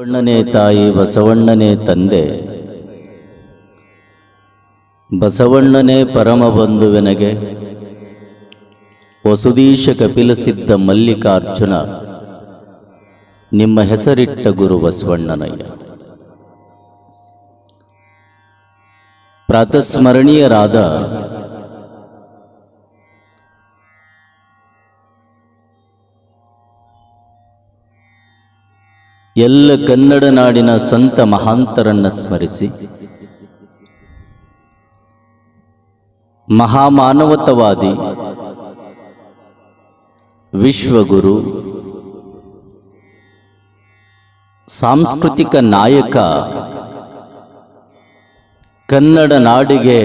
ಬಸವಣ್ಣನೇ ತಾಯಿ, ಬಸವಣ್ಣನೇ ತಂದೆ, ಬಸವಣ್ಣನೇ ಪರಮ ಬಂಧುವೆನಗೆ, ವಸುದೀಶ ಕಪಿಲ ಸಿದ್ಧ ಮಲ್ಲಿಕಾರ್ಜುನ, ನಿಮ್ಮ ಹೆಸರಿಟ್ಟ ಗುರು ಬಸವಣ್ಣನಯ್ಯ. ಪ್ರಾತಸ್ಮರಣೀಯರಾದ ಎಲ್ಲ ಕನ್ನಡ ನಾಡಿನ ಸಂತ ಮಹಾಂತರನ್ನ ಸ್ಮರಿಸಿ, ಮಹಾಮಾನವತವಾದಿ, ವಿಶ್ವಗುರು, ಸಾಂಸ್ಕೃತಿಕ ನಾಯಕ, ಕನ್ನಡ ನಾಡಿಗೆ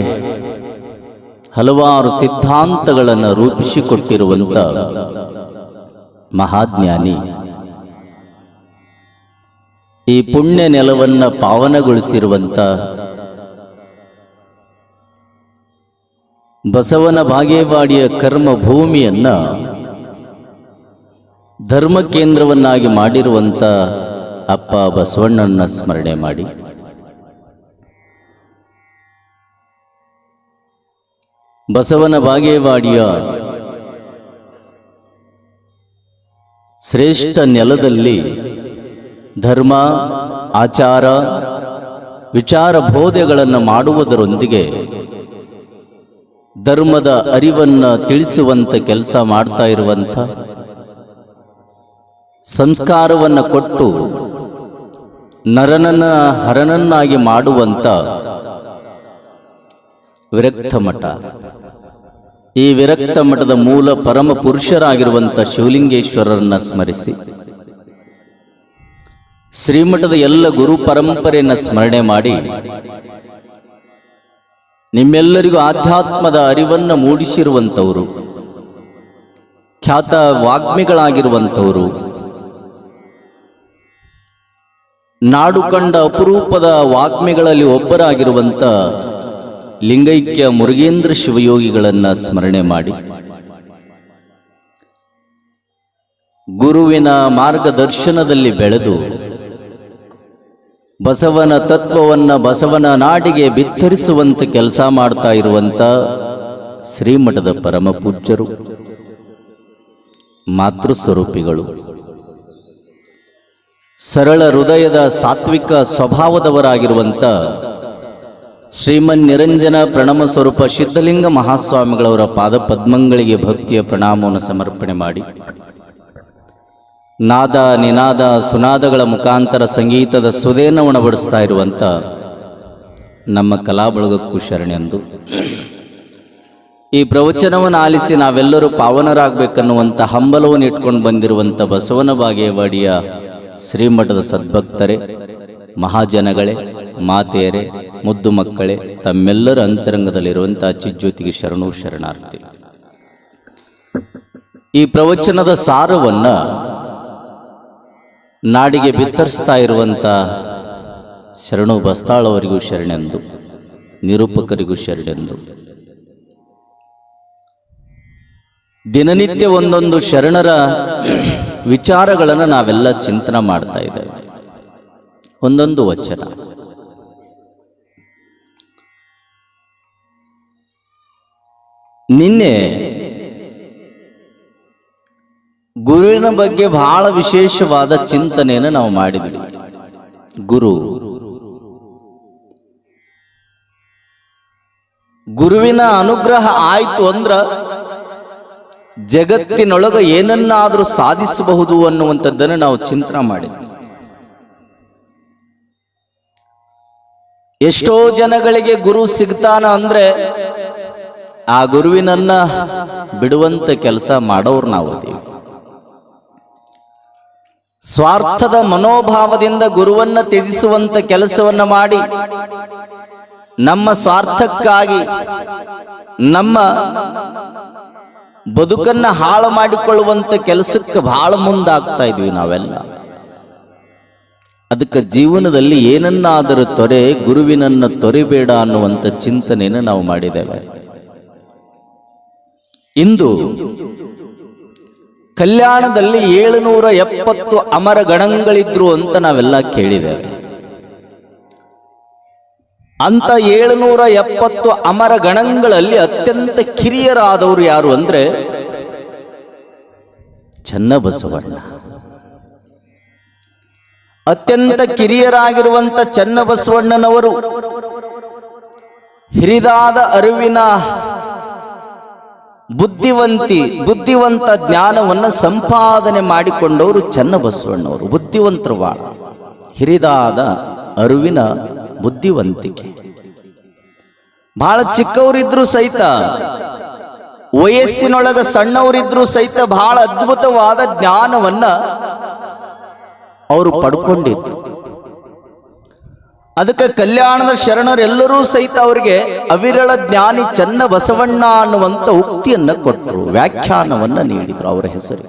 ಹಲವಾರು ಸಿದ್ಧಾಂತಗಳನ್ನು ರೂಪಿಸಿಕೊಟ್ಟಿರುವಂಥ ಮಹಾಜ್ಞಾನಿ, ಈ ಪುಣ್ಯ ನೆಲವನ್ನು ಪಾವನಗೊಳಿಸಿರುವಂಥ ಬಸವನ ಬಾಗೇವಾಡಿಯ ಕರ್ಮ ಭೂಮಿಯನ್ನು ಧರ್ಮ ಕೇಂದ್ರವನ್ನಾಗಿ ಮಾಡಿರುವಂಥ ಅಪ್ಪ ಬಸವಣ್ಣನ ಸ್ಮರಣೆ ಮಾಡಿ, ಬಸವನ ಬಾಗೇವಾಡಿಯ ಶ್ರೇಷ್ಠ ನೆಲದಲ್ಲಿ ಧರ್ಮ, ಆಚಾರ, ವಿಚಾರ ಬೋಧೆಗಳನ್ನು ಮಾಡುವುದರೊಂದಿಗೆ ಧರ್ಮದ ಅರಿವನ್ನು ತಿಳಿಸುವಂಥ ಕೆಲಸ ಮಾಡ್ತಾ ಇರುವಂಥ, ಸಂಸ್ಕಾರವನ್ನು ಕೊಟ್ಟು ನರನನ್ನ ಹರನನ್ನಾಗಿ ಮಾಡುವಂಥ ವಿರಕ್ತ ಮಠ. ಈ ವಿರಕ್ತ ಮಠದ ಮೂಲ ಪರಮ ಪುರುಷರಾಗಿರುವಂಥ ಶಿವಲಿಂಗೇಶ್ವರರನ್ನ ಸ್ಮರಿಸಿ, ಶ್ರೀಮಠದ ಎಲ್ಲ ಗುರು ಪರಂಪರೆಯನ್ನು ಸ್ಮರಣೆ ಮಾಡಿ, ನಿಮ್ಮೆಲ್ಲರಿಗೂ ಆಧ್ಯಾತ್ಮದ ಅರಿವನ್ನು ಮೂಡಿಸಿರುವಂಥವರು, ಖ್ಯಾತ ವಾಗ್ಮಿಗಳಾಗಿರುವಂಥವರು, ನಾಡು ಕಂಡ ಅಪರೂಪದ ವಾಗ್ಮಿಗಳಲ್ಲಿ ಒಬ್ಬರಾಗಿರುವಂಥ ಲಿಂಗೈಕ್ಯ ಮುರುಗೇಂದ್ರ ಶಿವಯೋಗಿಗಳನ್ನು ಸ್ಮರಣೆ ಮಾಡಿ, ಗುರುವಿನ ಮಾರ್ಗದರ್ಶನದಲ್ಲಿ ಬೆಳೆದು ಬಸವನ ತತ್ವವನ್ನು ಬಸವನ ನಾಡಿಗೆ ಬಿತ್ತರಿಸುವಂಥ ಕೆಲಸ ಮಾಡ್ತಾ ಇರುವಂಥ ಶ್ರೀಮಠದ ಪರಮ ಪೂಜ್ಯರು, ಮಾತೃಸ್ವರೂಪಿಗಳು, ಸರಳ ಹೃದಯದ ಸಾತ್ವಿಕ ಸ್ವಭಾವದವರಾಗಿರುವಂಥ ಶ್ರೀಮನ್ ನಿರಂಜನ ಪ್ರಣಮ ಸ್ವರೂಪ ಸಿದ್ಧಲಿಂಗ ಮಹಾಸ್ವಾಮಿಗಳವರ ಪಾದ ಪದ್ಮಗಳಿಗೆ ಭಕ್ತಿಯ ಪ್ರಣಾಮವನ್ನು ಸಮರ್ಪಣೆ ಮಾಡಿ, ನಾದ, ನಿನಾದ, ಸುನಾದಗಳ ಮುಖಾಂತರ ಸಂಗೀತದ ಸುದೇನ ಉಣಬಡಿಸ್ತಾ ಇರುವಂಥ ನಮ್ಮ ಕಲಾಬಳಗಕ್ಕೂ ಶರಣೆಂದು, ಈ ಪ್ರವಚನವನ್ನು ಆಲಿಸಿ ನಾವೆಲ್ಲರೂ ಪಾವನರಾಗಬೇಕನ್ನುವಂಥ ಹಂಬಲವನ್ನು ಇಟ್ಕೊಂಡು ಬಂದಿರುವಂಥ ಬಸವನ ಬಾಗೇವಾಡಿಯ ಶ್ರೀಮಠದ ಸದ್ಭಕ್ತರೇ, ಮಹಾಜನಗಳೇ, ಮಾತೆಯರೇ, ಮುದ್ದು ಮಕ್ಕಳೇ, ತಮ್ಮೆಲ್ಲರ ಅಂತರಂಗದಲ್ಲಿರುವಂಥ ಚಿಜ್ಯೋತಿಗೆ ಶರಣು ಶರಣಾರ್ಥಿ. ಈ ಪ್ರವಚನದ ಸಾರವನ್ನು ನಾಡಿಗೆ ಬಿತ್ತರಿಸ್ತಾ ಇರುವಂಥ ಶರಣು ಬಸ್ತಾಳವರಿಗೂ ಶರಣೆಂದು, ನಿರೂಪಕರಿಗೂ ಶರಣೆಂದು, ದಿನನಿತ್ಯ ಒಂದೊಂದು ಶರಣರ ವಿಚಾರಗಳನ್ನು ನಾವೆಲ್ಲ ಚಿಂತನೆ ಮಾಡ್ತಾ ಇದ್ದೇವೆ. ಒಂದೊಂದು ವಚನ ನಿನ್ನೆ ಗುರುವಿನ ಬಗ್ಗೆ ಬಹಳ ವಿಶೇಷವಾದ ಚಿಂತನೆಯನ್ನು ನಾವು ಮಾಡಿದ್ವಿ. ಗುರುವಿನ ಅನುಗ್ರಹ ಆಯ್ತು ಅಂದ್ರ ಜಗತ್ತಿನೊಳಗೆ ಏನನ್ನಾದರೂ ಸಾಧಿಸಬಹುದು ಅನ್ನುವಂಥದ್ದನ್ನು ನಾವು ಚಿಂತನೆ ಮಾಡಿದ್ವಿ. ಎಷ್ಟೋ ಜನಗಳಿಗೆ ಗುರು ಸಿಗ್ತಾನ ಅಂದ್ರೆ ಆ ಗುರುವಿನನ್ನ ಬಿಡುವಂತ ಕೆಲಸ ಮಾಡೋರು ನಾವು ಅದೀವಿ. ಸ್ವಾರ್ಥದ ಮನೋಭಾವದಿಂದ ಗುರುವನ್ನ ತ್ಯಜಿಸುವಂತ ಕೆಲಸವನ್ನ ಮಾಡಿ, ನಮ್ಮ ಸ್ವಾರ್ಥಕ್ಕಾಗಿ ನಮ್ಮ ಬದುಕನ್ನ ಹಾಳು ಮಾಡಿಕೊಳ್ಳುವಂತ ಕೆಲಸಕ್ಕೆ ಬಹಳ ಮುಂದಾಗ್ತಾ ಇದ್ವಿ ನಾವೆಲ್ಲ. ಅದಕ್ಕೆ ಜೀವನದಲ್ಲಿ ಏನನ್ನಾದರೂ ತೊರೆ, ಗುರುವಿನನ್ನ ತೊರೆಬೇಡ ಅನ್ನುವಂಥ ಚಿಂತನೆಯನ್ನು ನಾವು ಮಾಡಿದ್ದೇವೆ. ಇಂದು ಕಲ್ಯಾಣದಲ್ಲಿ 770 ಅಮರ ಗಣಗಳಿದ್ರು ಅಂತ ನಾವೆಲ್ಲ ಕೇಳಿದ್ದೇವೆ. ಅಂತ 770 ಅಮರ ಗಣಗಳಲ್ಲಿ ಅತ್ಯಂತ ಕಿರಿಯರಾದವರು ಯಾರು ಅಂದ್ರೆ ಚನ್ನಬಸವಣ್ಣ. ಅತ್ಯಂತ ಕಿರಿಯರಾಗಿರುವಂತ ಚನ್ನಬಸವಣ್ಣನವರು ಹಿರಿದಾದ ಅರಿವಿನ ಬುದ್ಧಿವಂತ ಜ್ಞಾನವನ್ನು ಸಂಪಾದನೆ ಮಾಡಿಕೊಂಡವರು ಚನ್ನಬಸವಣ್ಣವರು. ಬುದ್ಧಿವಂತರು ಬಾಳ, ಹಿರಿದಾದ ಅರಿವಿನ ಬುದ್ಧಿವಂತಿಕೆ. ಬಹಳ ಚಿಕ್ಕವರಿದ್ರು ಸಹಿತ, ವಯಸ್ಸಿನೊಳಗ ಸಣ್ಣವರಿದ್ರು ಸಹಿತ ಬಹಳ ಅದ್ಭುತವಾದ ಜ್ಞಾನವನ್ನ ಅವರು ಪಡ್ಕೊಂಡಿದ್ರು. ಅದಕ್ಕೆ ಕಲ್ಯಾಣದ ಶರಣರೆಲ್ಲರೂ ಸಹಿತ ಅವರಿಗೆ ಅವಿರಳ ಜ್ಞಾನಿ ಚನ್ನಬಸವಣ್ಣ ಅನ್ನುವಂಥ ಉಕ್ತಿಯನ್ನ ಕೊಟ್ಟರು, ವ್ಯಾಖ್ಯಾನವನ್ನ ನೀಡಿದ್ರು ಅವರ ಹೆಸರು.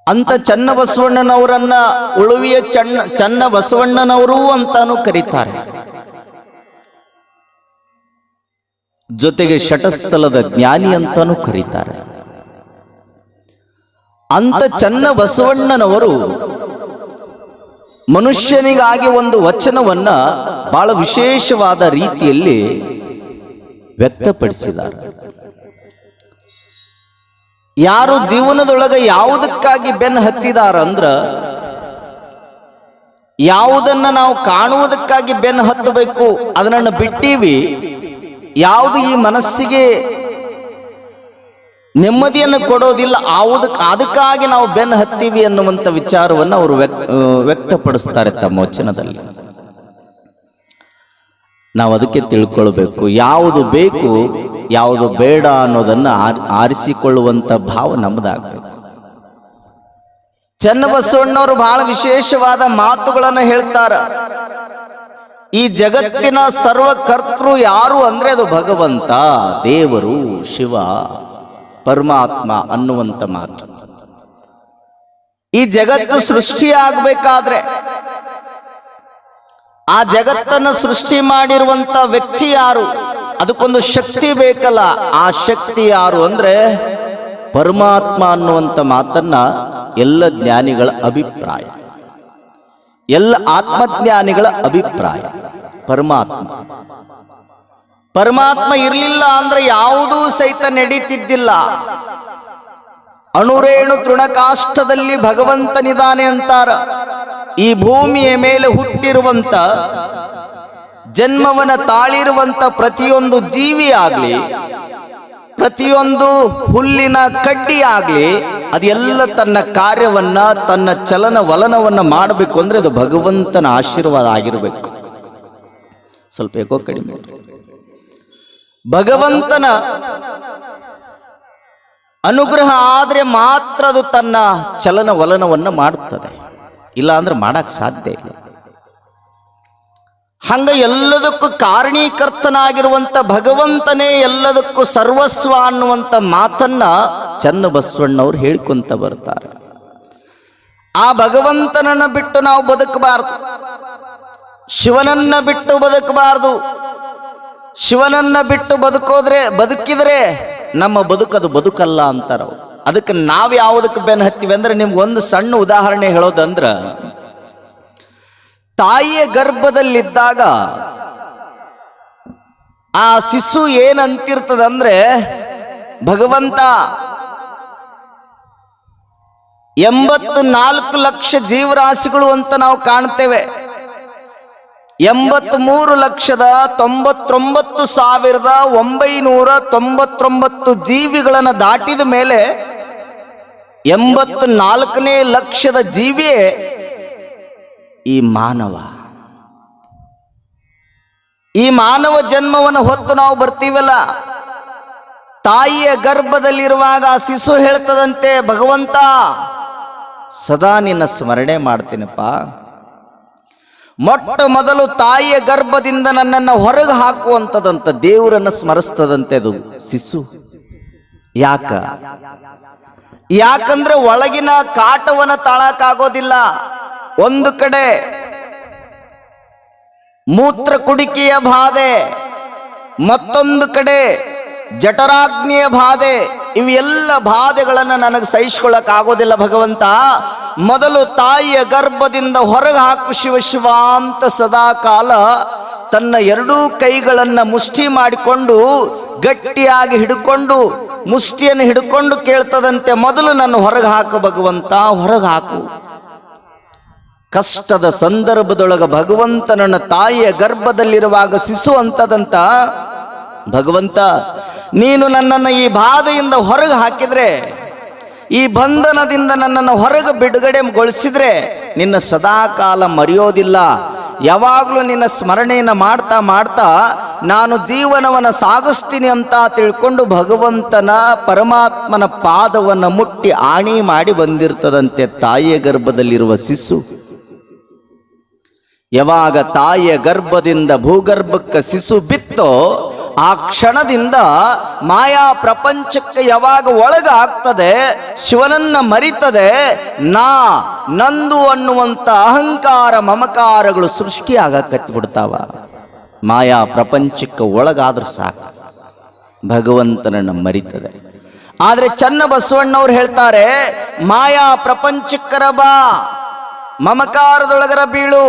ಅಂತ ಚನ್ನಬಸವಣ್ಣನವರನ್ನ ಉಳುವಿಯ ಚನ್ನಬಸವಣ್ಣನವರು ಅಂತಾನು ಕರೀತಾರೆ. ಜೊತೆಗೆ ಶಟಸ್ಥಲದ ಜ್ಞಾನಿ ಅಂತಾನು ಕರೀತಾರೆ. ಅಂತ ಚನ್ನಬಸವಣ್ಣನವರು ಮನುಷ್ಯನಿಗಾಗಿ ಒಂದು ವಚನವನ್ನ ಬಹಳ ವಿಶೇಷವಾದ ರೀತಿಯಲ್ಲಿ ವ್ಯಕ್ತಪಡಿಸಿದ್ದಾರೆ. ಯಾರು ಜೀವನದೊಳಗೆ ಯಾವುದಕ್ಕಾಗಿ ಬೆನ್ನು ಹತ್ತಿದಾರಂದ್ರ, ಯಾವುದನ್ನ ನಾವು ಕಾಣುವುದಕ್ಕಾಗಿ ಬೆನ್ನು ಹತ್ತಬೇಕು ಅದನ್ನು ಬಿಟ್ಟೀವಿ, ಯಾವುದು ಈ ಮನಸ್ಸಿಗೆ ನೆಮ್ಮದಿಯನ್ನು ಕೊಡೋದಿಲ್ಲ ಅದಕ್ಕಾಗಿ ನಾವು ಬೆನ್ನು ಹತ್ತೀವಿ ಅನ್ನುವಂಥ ವಿಚಾರವನ್ನು ಅವರು ವ್ಯಕ್ತಪಡಿಸ್ತಾರೆ ತಮ್ಮ ವಚನದಲ್ಲಿ. ನಾವು ಅದಕ್ಕೆ ತಿಳ್ಕೊಳ್ಬೇಕು, ಯಾವುದು ಬೇಕು ಯಾವುದು ಬೇಡ ಅನ್ನೋದನ್ನು ಆರಿಸಿಕೊಳ್ಳುವಂಥ ಭಾವ ನಮ್ಮದಾಗಬೇಕು. ಚನ್ನಬಸವಣ್ಣವರು ಬಹಳ ವಿಶೇಷವಾದ ಮಾತುಗಳನ್ನು ಹೇಳ್ತಾರ. ಈ ಜಗತ್ತಿನ ಸರ್ವಕರ್ತೃ ಯಾರು ಅಂದ್ರೆ ಅದು ಭಗವಂತ, ದೇವರು, ಶಿವ, ಪರಮಾತ್ಮ ಅನ್ನುವಂಥ ಮಾತು. ಈ ಜಗತ್ತು ಸೃಷ್ಟಿಯಾಗಬೇಕಾದ್ರೆ ಆ ಜಗತ್ತನ್ನು ಸೃಷ್ಟಿ ಮಾಡಿರುವಂತ ವ್ಯಕ್ತಿ ಯಾರು, ಅದಕ್ಕೊಂದು ಶಕ್ತಿ ಬೇಕಲ್ಲ. ಆ ಶಕ್ತಿ ಯಾರು ಅಂದ್ರೆ ಪರಮಾತ್ಮ ಅನ್ನುವಂಥ ಮಾತನ್ನ ಎಲ್ಲ ಜ್ಞಾನಿಗಳ ಅಭಿಪ್ರಾಯ, ಎಲ್ಲ ಆತ್ಮಜ್ಞಾನಿಗಳ ಅಭಿಪ್ರಾಯ. ಪರಮಾತ್ಮ ಇರಲಿಲ್ಲ ಅಂದ್ರೆ ಯಾವುದೂ ಸಹಿತ ನಡೀತಿದ್ದಿಲ್ಲ. ಅಣುರೇಣು ತೃಣಕಾಷ್ಠದಲ್ಲಿ ಭಗವಂತನಿದ್ದಾನೆ ಅಂತಾರ. ಈ ಭೂಮಿಯ ಮೇಲೆ ಹುಟ್ಟಿರುವಂತ, ಜನ್ಮವನ್ನ ತಾಳಿರುವಂತ ಪ್ರತಿಯೊಂದು ಜೀವಿ ಆಗ್ಲಿ, ಪ್ರತಿಯೊಂದು ಹುಲ್ಲಿನ ಕಡ್ಡಿ ಆಗ್ಲಿ, ಅದೆಲ್ಲ ತನ್ನ ಕಾರ್ಯವನ್ನ, ತನ್ನ ಚಲನ ವಲನವನ್ನ ಮಾಡಬೇಕು ಅಂದ್ರೆ ಅದು ಭಗವಂತನ ಆಶೀರ್ವಾದ ಆಗಿರಬೇಕು. ಸ್ವಲ್ಪ ಏಕೋ ಕಡಿಮೆ. ಭಗವಂತನ ಅನುಗ್ರಹ ಆದ್ರೆ ಮಾತ್ರ ಅದು ತನ್ನ ಚಲನ ವಲನವನ್ನ ಮಾಡುತ್ತದೆ, ಇಲ್ಲ ಅಂದ್ರೆ ಮಾಡಕ್ ಸಾಧ್ಯ ಇಲ್ಲ. ಹಂಗ ಎಲ್ಲದಕ್ಕೂ ಕಾರಣೀಕರ್ತನಾಗಿರುವಂತ ಭಗವಂತನೇ ಎಲ್ಲದಕ್ಕೂ ಸರ್ವಸ್ವ ಅನ್ನುವಂಥ ಮಾತನ್ನ ಚನ್ನಬಸವಣ್ಣವ್ರು ಹೇಳಿಕೊಂತ ಬರ್ತಾರೆ. ಆ ಭಗವಂತನನ್ನ ಬಿಟ್ಟು ನಾವು ಬದುಕಬಾರದು, ಶಿವನನ್ನ ಬಿಟ್ಟು ಬದುಕಬಾರದು. ಶಿವನನ್ನ ಬಿಟ್ಟು ಬದುಕಿದ್ರೆ ನಮ್ಮ ಬದುಕದು ಬದುಕಲ್ಲ ಅಂತಾರ. ಅದಕ್ಕೆ ನಾವು ಯಾವುದಕ್ಕೆ ಬೆನ್ನು ಹತ್ತೀವಿ ಅಂದ್ರೆ, ನಿಮ್ಗೊಂದು ಸಣ್ಣ ಉದಾಹರಣೆ ಹೇಳೋದಂದ್ರ, ತಾಯಿಯ ಗರ್ಭದಲ್ಲಿದ್ದಾಗ ಆ ಶಿಶು ಏನಂತಿರ್ತದಂದ್ರೆ, ಭಗವಂತ 84 ಲಕ್ಷ ಜೀವರಾಶಿಗಳು ಅಂತ ನಾವು ಕಾಣ್ತೇವೆ. 83,99,999 ಜೀವಿಗಳನ್ನು ದಾಟಿದ ಮೇಲೆ 84ನೇ ಲಕ್ಷದ ಜೀವಿಯೇ ಈ ಮಾನವ. ಈ ಮಾನವ ಜನ್ಮವನ್ನು ಹೊತ್ತು ನಾವು ಬರ್ತೀವಲ್ಲ, ತಾಯಿಯ ಗರ್ಭದಲ್ಲಿರುವಾಗ ಆ ಶಿಶು ಹೇಳ್ತದಂತೆ, ಭಗವಂತ ಸದಾ ನಿನ್ನ ಸ್ಮರಣೆ ಮಾಡ್ತೀನಪ್ಪ. ಮೊಟ್ಟ ಮೊದಲು ತಾಯಿಯ ಗರ್ಭದಿಂದ ನನ್ನನ್ನು ಹೊರಗೆ ಹಾಕುವಂಥದಂತ ದೇವರನ್ನು ಸ್ಮರಿಸ್ತದಂತೆ ಅದು ಶಿಶು. ಯಾಕಂದ್ರೆ ಒಳಗಿನ ಕಾಟವನ್ನ ತಾಳಕ್ಕಾಗೋದಿಲ್ಲ. ಒಂದು ಕಡೆ ಮೂತ್ರ ಕುಡಿಕೆಯ ಬಾಧೆ, ಮತ್ತೊಂದು ಕಡೆ ಜಠರಾಗ್ನಿಯ ಬಾಧೆ, ಇವೆಲ್ಲ ಬಾಧೆಗಳನ್ನು ನನಗೆ ಸಹಿಸ್ಕೊಳ್ಳಕ್ ಆಗೋದಿಲ್ಲ ಭಗವಂತ. ಮೊದಲು ತಾಯಿಯ ಗರ್ಭದಿಂದ ಹೊರಗೆ ಹಾಕು ಶಿವ ಶಿವ ಅಂತ ಸದಾ ಕಾಲ ತನ್ನ ಎರಡೂ ಕೈಗಳನ್ನು ಮುಷ್ಟಿ ಮಾಡಿಕೊಂಡು ಗಟ್ಟಿಯಾಗಿ ಹಿಡ್ಕೊಂಡು ಮುಷ್ಟಿಯನ್ನು ಹಿಡ್ಕೊಂಡು ಕೇಳ್ತದಂತೆ, ಮೊದಲು ನನ್ನ ಹೊರಗೆ ಹಾಕು ಭಗವಂತ, ಹೊರಗೆ ಹಾಕು. ಕಷ್ಟದ ಸಂದರ್ಭದೊಳಗ ಭಗವಂತ ನನ್ನ ತಾಯಿಯ ಗರ್ಭದಲ್ಲಿರುವಾಗ ಶಿಶು ಅಂತದಂತ, ಭಗವಂತ ನೀನು ನನ್ನನ್ನು ಈ ಬಾಧೆಯಿಂದ ಹೊರಗೆ ಹಾಕಿದ್ರೆ, ಈ ಬಂಧನದಿಂದ ನನ್ನನ್ನು ಹೊರಗೆ ಬಿಡುಗಡೆಗೊಳಿಸಿದ್ರೆ ನಿನ್ನ ಸದಾಕಾಲ ಮರೆಯೋದಿಲ್ಲ. ಯಾವಾಗಲೂ ನಿನ್ನ ಸ್ಮರಣೆಯನ್ನು ಮಾಡ್ತಾ ಮಾಡ್ತಾ ನಾನು ಜೀವನವನ್ನು ಸಾಗಿಸ್ತೀನಿ ಅಂತ ತಿಳ್ಕೊಂಡು ಭಗವಂತನ ಪರಮಾತ್ಮನ ಪಾದವನ್ನು ಮುಟ್ಟಿ ಆಣಿ ಮಾಡಿ ಬಂದಿರ್ತದಂತೆ ತಾಯಿಯ ಗರ್ಭದಲ್ಲಿರುವ ಶಿಶು. ಯಾವಾಗ ತಾಯಿಯ ಗರ್ಭದಿಂದ ಭೂಗರ್ಭಕ್ಕೆ ಶಿಶು ಬಿತ್ತೋ ಆ ಕ್ಷಣದಿಂದ ಮಾಯಾ ಪ್ರಪಂಚಕ್ಕೆ ಯಾವಾಗ ಒಳಗಾಗ್ತದೆ, ಶಿವನನ್ನ ಮರಿತದೆ, ನಂದು ಅನ್ನುವಂಥ ಅಹಂಕಾರ ಮಮಕಾರಗಳು ಸೃಷ್ಟಿಯಾಗಕತ್ತಿ ಬಿಡ್ತಾವ. ಮಾಯಾ ಪ್ರಪಂಚಕ್ಕೆ ಒಳಗಾದ್ರೂ ಸಾಕು, ಭಗವಂತನನ್ನು ಮರಿತದೆ. ಆದರೆ ಚನ್ನ ಬಸವಣ್ಣವ್ರು ಹೇಳ್ತಾರೆ, ಮಾಯಾ ಪ್ರಪಂಚಕ್ಕರ ಬಾ, ಮಮಕಾರದೊಳಗರ ಬೀಳು,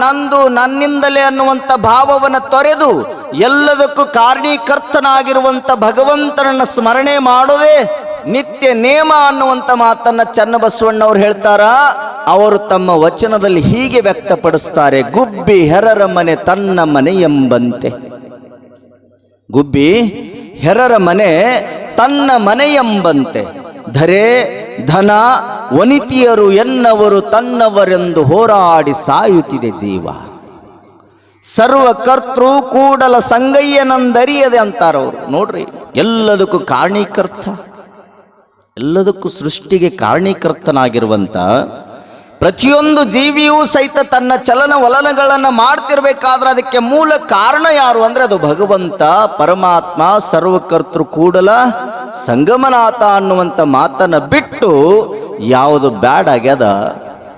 ನಂದು ನನ್ನಿಂದಲೇ ಅನ್ನುವಂಥ ಭಾವವನ್ನು ತೊರೆದು ಎಲ್ಲದಕ್ಕೂ ಕಾರಣೀಕರ್ತನಾಗಿರುವಂಥ ಭಗವಂತನನ್ನ ಸ್ಮರಣೆ ಮಾಡೋದೇ ನಿತ್ಯ ನೇಮ ಅನ್ನುವಂಥ ಮಾತನ್ನ ಚನ್ನಬಸವಣ್ಣವ್ರು ಹೇಳ್ತಾರ. ಅವರು ತಮ್ಮ ವಚನದಲ್ಲಿ ಹೀಗೆ ವ್ಯಕ್ತಪಡಿಸ್ತಾರೆ, ಗುಬ್ಬಿ ಹೆರರ ಮನೆ ತನ್ನ ಮನೆ ಎಂಬಂತೆ. ಗುಬ್ಬಿ ಹೆರರ ಮನೆ ತನ್ನ ಮನೆ ಎಂಬಂತೆ, ಧರೆ ಧನ ವನಿತಿಯರು ಎನ್ನವರು ತನ್ನವರೆಂದು ಹೋರಾಡಿ ಸಾಯುತ್ತಿದೆ ಜೀವ. ಸರ್ವಕರ್ತೃ ಕೂಡಲ ಸಂಗಯ್ಯನಂದರಿಯದೆ ಅಂತಾರವರು. ನೋಡ್ರಿ, ಎಲ್ಲದಕ್ಕೂ ಕಾರಣೀಕರ್ತ, ಎಲ್ಲದಕ್ಕೂ ಸೃಷ್ಟಿಗೆ ಕಾರಣೀಕರ್ತನಾಗಿರುವಂತ ಪ್ರತಿಯೊಂದು ಜೀವಿಯೂ ಸಹಿತ ತನ್ನ ಚಲನವಲನಗಳನ್ನು ಮಾಡ್ತಿರ್ಬೇಕಾದ್ರೆ ಅದಕ್ಕೆ ಮೂಲ ಕಾರಣ ಯಾರು ಅಂದ್ರೆ ಅದು ಭಗವಂತ ಪರಮಾತ್ಮ ಸರ್ವಕರ್ತೃ ಕೂಡಲ ಸಂಗಮನಾಥ ಅನ್ನುವಂಥ ಮಾತನ್ನು ಬಿಟ್ಟು ಯಾವುದು ಬ್ಯಾಡ್ ಆಗ್ಯದ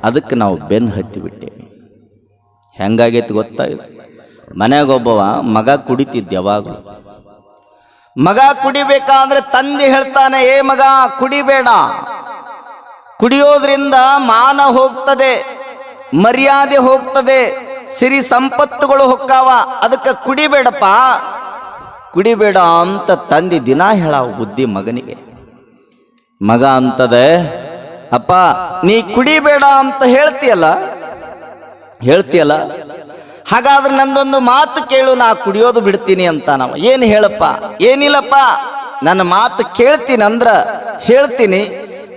ಅದಕ್ಕೆ ನಾವು ಬೆನ್ನು ಹತ್ತಿಬಿಟ್ಟೆ. ಹೆಂಗಾಗೈತಿ ಗೊತ್ತಾ? ಇದು ಮನೆಯಾಗೊಬ್ಬವ ಮಗ ಕುಡಿತಿದ್ದ, ಯಾವಾಗಲೂ ಮಗ ಕುಡಿಬೇಕಾದ್ರೆ ತಂದೆ ಹೇಳ್ತಾನೆ, ಏ ಮಗ ಕುಡಿಬೇಡ, ಕುಡಿಯೋದ್ರಿಂದ ಮಾನ ಹೋಗ್ತದೆ, ಮರ್ಯಾದೆ ಹೋಗ್ತದೆ, ಸಿರಿ ಸಂಪತ್ತುಗಳು ಹೊಕ್ಕಾವ, ಅದಕ್ಕೆ ಕುಡಿಬೇಡಪ್ಪ, ಕುಡಿಬೇಡ ಅಂತ ತಂದೆ ದಿನ ಹೇಳಾವ ಬುದ್ಧಿ ಮಗನಿಗೆ. ಮಗ ಅಂತದೆ, ಅಪ್ಪ ನೀ ಕುಡಿಬೇಡ ಅಂತ ಹೇಳ್ತೀಯಲ್ಲ, ಹಾಗಾದ್ರೆ ನಂದೊಂದು ಮಾತು ಕೇಳು, ನಾ ಕುಡಿಯೋದು ಬಿಡ್ತೀನಿ ಅಂತ. ನಾವು ಏನು ಹೇಳಪ್ಪ? ಏನಿಲ್ಲಪ್ಪ, ನನ್ನ ಮಾತು ಕೇಳ್ತೀನಿ ಅಂದ್ರ ಹೇಳ್ತೀನಿ,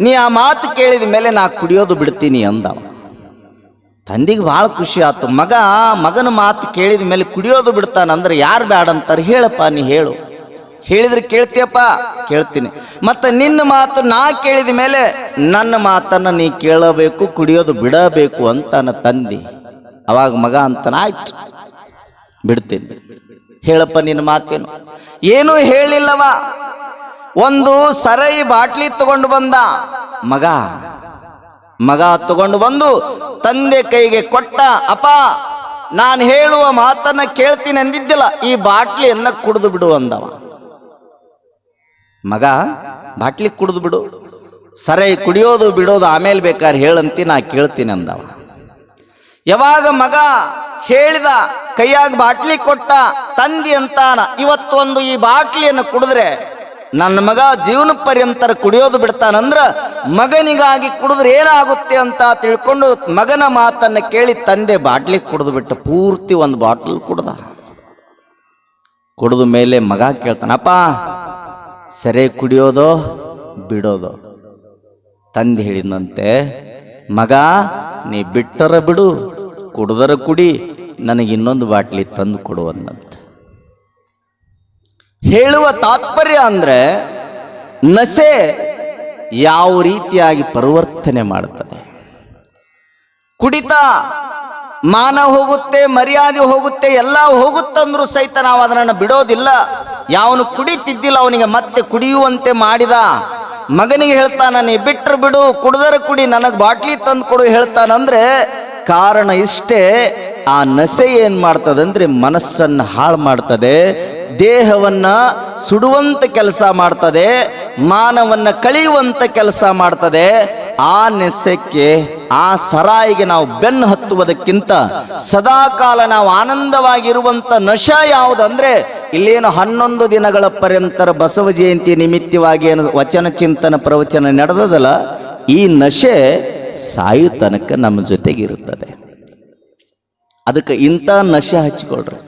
ನೀ ಆ ಮಾತು ಕೇಳಿದ ಮೇಲೆ ನಾ ಕುಡಿಯೋದು ಬಿಡ್ತೀನಿ ಅಂದವ. ತಂದೆಗೆ ಭಾಳ ಖುಷಿ ಆಯ್ತು. ಮಗನ ಮಾತು ಕೇಳಿದ ಮೇಲೆ ಕುಡಿಯೋದು ಬಿಡ್ತಾನಂದ್ರೆ ಯಾರು ಬ್ಯಾಡ ಅಂತಾರೆ? ಹೇಳಪ್ಪ, ನೀ ಹೇಳು. ಹೇಳಿದ್ರೆ ಕೇಳ್ತೀಯಪ್ಪ? ಕೇಳ್ತೀನಿ. ಮತ್ತು ನಿನ್ನ ಮಾತು ನಾ ಕೇಳಿದ ಮೇಲೆ ನನ್ನ ಮಾತನ್ನು ನೀ ಕೇಳಬೇಕು, ಕುಡಿಯೋದು ಬಿಡಬೇಕು ಅಂತಾನ ತಂದೆ. ಅವಾಗ ಮಗ ಅಂತಾನ, ಆಯ್ತು ಬಿಡ್ತೀನಿ, ಹೇಳಪ್ಪ ನಿನ್ನ ಮಾತೇನು? ಏನೂ ಹೇಳಿಲ್ಲವ. ಒಂದು ಸರೈ ಬಾಟ್ಲಿ ತಗೊಂಡು ಬಂದ ಮಗ ತಗೊಂಡು ಬಂದು ತಂದೆ ಕೈಗೆ ಕೊಟ್ಟ. ಅಪ್ಪ, ನಾನು ಹೇಳುವ ಮಾತನ್ನ ಕೇಳ್ತೀನಿ ಅಂದಿದ್ದಿಲ್ಲ, ಈ ಬಾಟ್ಲಿಯನ್ನ ಕುಡಿದು ಬಿಡು ಅಂದವ. ಮಗ, ಬಾಟ್ಲಿ ಕುಡಿದು ಬಿಡು, ಸರೈ ಕುಡಿಯೋದು ಬಿಡೋದು ಆಮೇಲೆ ಬೇಕಾದ್ರೆ ಹೇಳಂತಿ, ನಾ ಕೇಳ್ತೀನಿ ಅಂದವ. ಯಾವಾಗ ಮಗ ಹೇಳಿದ, ಕೈಯಾಗ ಬಾಟ್ಲಿ ಕೊಟ್ಟ, ತಂದಿ ಅಂತಾನ, ಇವತ್ತೊಂದು ಈ ಬಾಟ್ಲಿಯನ್ನು ಕುಡಿದ್ರೆ ನನ್ನ ಮಗ ಜೀವನ ಪರ್ಯಂತರ ಕುಡಿಯೋದು ಬಿಡ್ತಾನಂದ್ರ ಮಗನಿಗಾಗಿ ಕುಡಿದ್ರೆ ಏನಾಗುತ್ತೆ ಅಂತ ತಿಳ್ಕೊಂಡು ಮಗನ ಮಾತನ್ನ ಕೇಳಿ ತಂದೆ ಬಾಟ್ಲಿ ಕುಡಿದು ಬಿಟ್ಟು ಪೂರ್ತಿ ಒಂದು ಬಾಟ್ಲ್ ಕುಡಿದ ಮೇಲೆ ಮಗ ಕೇಳ್ತಾನಪ್ಪ, ಸರಿ ಕುಡಿಯೋದೋ ಬಿಡೋದೋ? ತಂದೆ ಹೇಳಿದಂತೆ, ಮಗ ನೀ ಬಿಟ್ಟರ ಬಿಡು, ಕುಡಿದರ ಕುಡಿ, ನನಗೆ ಇನ್ನೊಂದು ಬಾಟ್ಲಿ ತಂದು ಕೊಡುವಂತ. ಹೇಳುವ ತಾತ್ಪರ್ಯ ಅಂದ್ರೆ ನಶೆ ಯಾವ ರೀತಿಯಾಗಿ ಪರಿವರ್ತನೆ ಮಾಡುತ್ತದೆ. ಕುಡಿತ ಮಾನ ಹೋಗುತ್ತೆ, ಮರ್ಯಾದೆ ಹೋಗುತ್ತೆ, ಎಲ್ಲ ಹೋಗುತ್ತಂದ್ರೂ ಸಹಿತ ನಾವು ಅದನ್ನು ಬಿಡೋದಿಲ್ಲ. ಯಾವನು ಕುಡಿತಿದ್ದಿಲ್ಲ ಅವನಿಗೆ ಮತ್ತೆ ಕುಡಿಯುವಂತೆ ಮಾಡಿದ. ಮಗನಿಗೆ ಹೇಳ್ತಾನ, ನೀ ಬಿಟ್ಟರು ಬಿಡು, ಕುಡಿದರ ಕುಡಿ, ನನಗೆ ಬಾಟ್ಲಿ ತಂದು ಕೊಡು ಹೇಳ್ತಾನಂದ್ರೆ ಕಾರಣ ಇಷ್ಟೇ. ಆ ನಶೆ ಏನ್ ಮಾಡ್ತದಂದ್ರೆ ಮನಸ್ಸನ್ನು ಹಾಳು ಮಾಡ್ತದೆ, ದೇಹವನ್ನ ಸುಡುವಂತ ಕೆಲಸ ಮಾಡ್ತದೆ, ಮಾನವನ್ನ ಕಳೆಯುವಂತ ಕೆಲಸ ಮಾಡ್ತದೆ. ಆ ನೆಸಕ್ಕೆ, ಆ ಸರಾಯಿಗೆ ನಾವು ಬೆನ್ನು ಹತ್ತುವುದಕ್ಕಿಂತ ಸದಾಕಾಲ ನಾವು ಆನಂದವಾಗಿರುವಂತ ನಶ ಯಾವುದಂದ್ರೆ, ಇಲ್ಲೇನು 11 ದಿನಗಳ ಪರ್ಯಂತರ ಬಸವ ಜಯಂತಿ ನಿಮಿತ್ತವಾಗಿ ಏನು ವಚನ ಚಿಂತನ ಪ್ರವಚನ ನಡೆದದಲ್ಲ, ಈ ನಶೆ ಸಾಯು ತನಕ ನಮ್ಮ ಜೊತೆಗಿರುತ್ತದೆ. ಅದಕ್ಕೆ ಇಂಥ ನಶೆ ಹಚ್ಕೊಳ್ರಿ.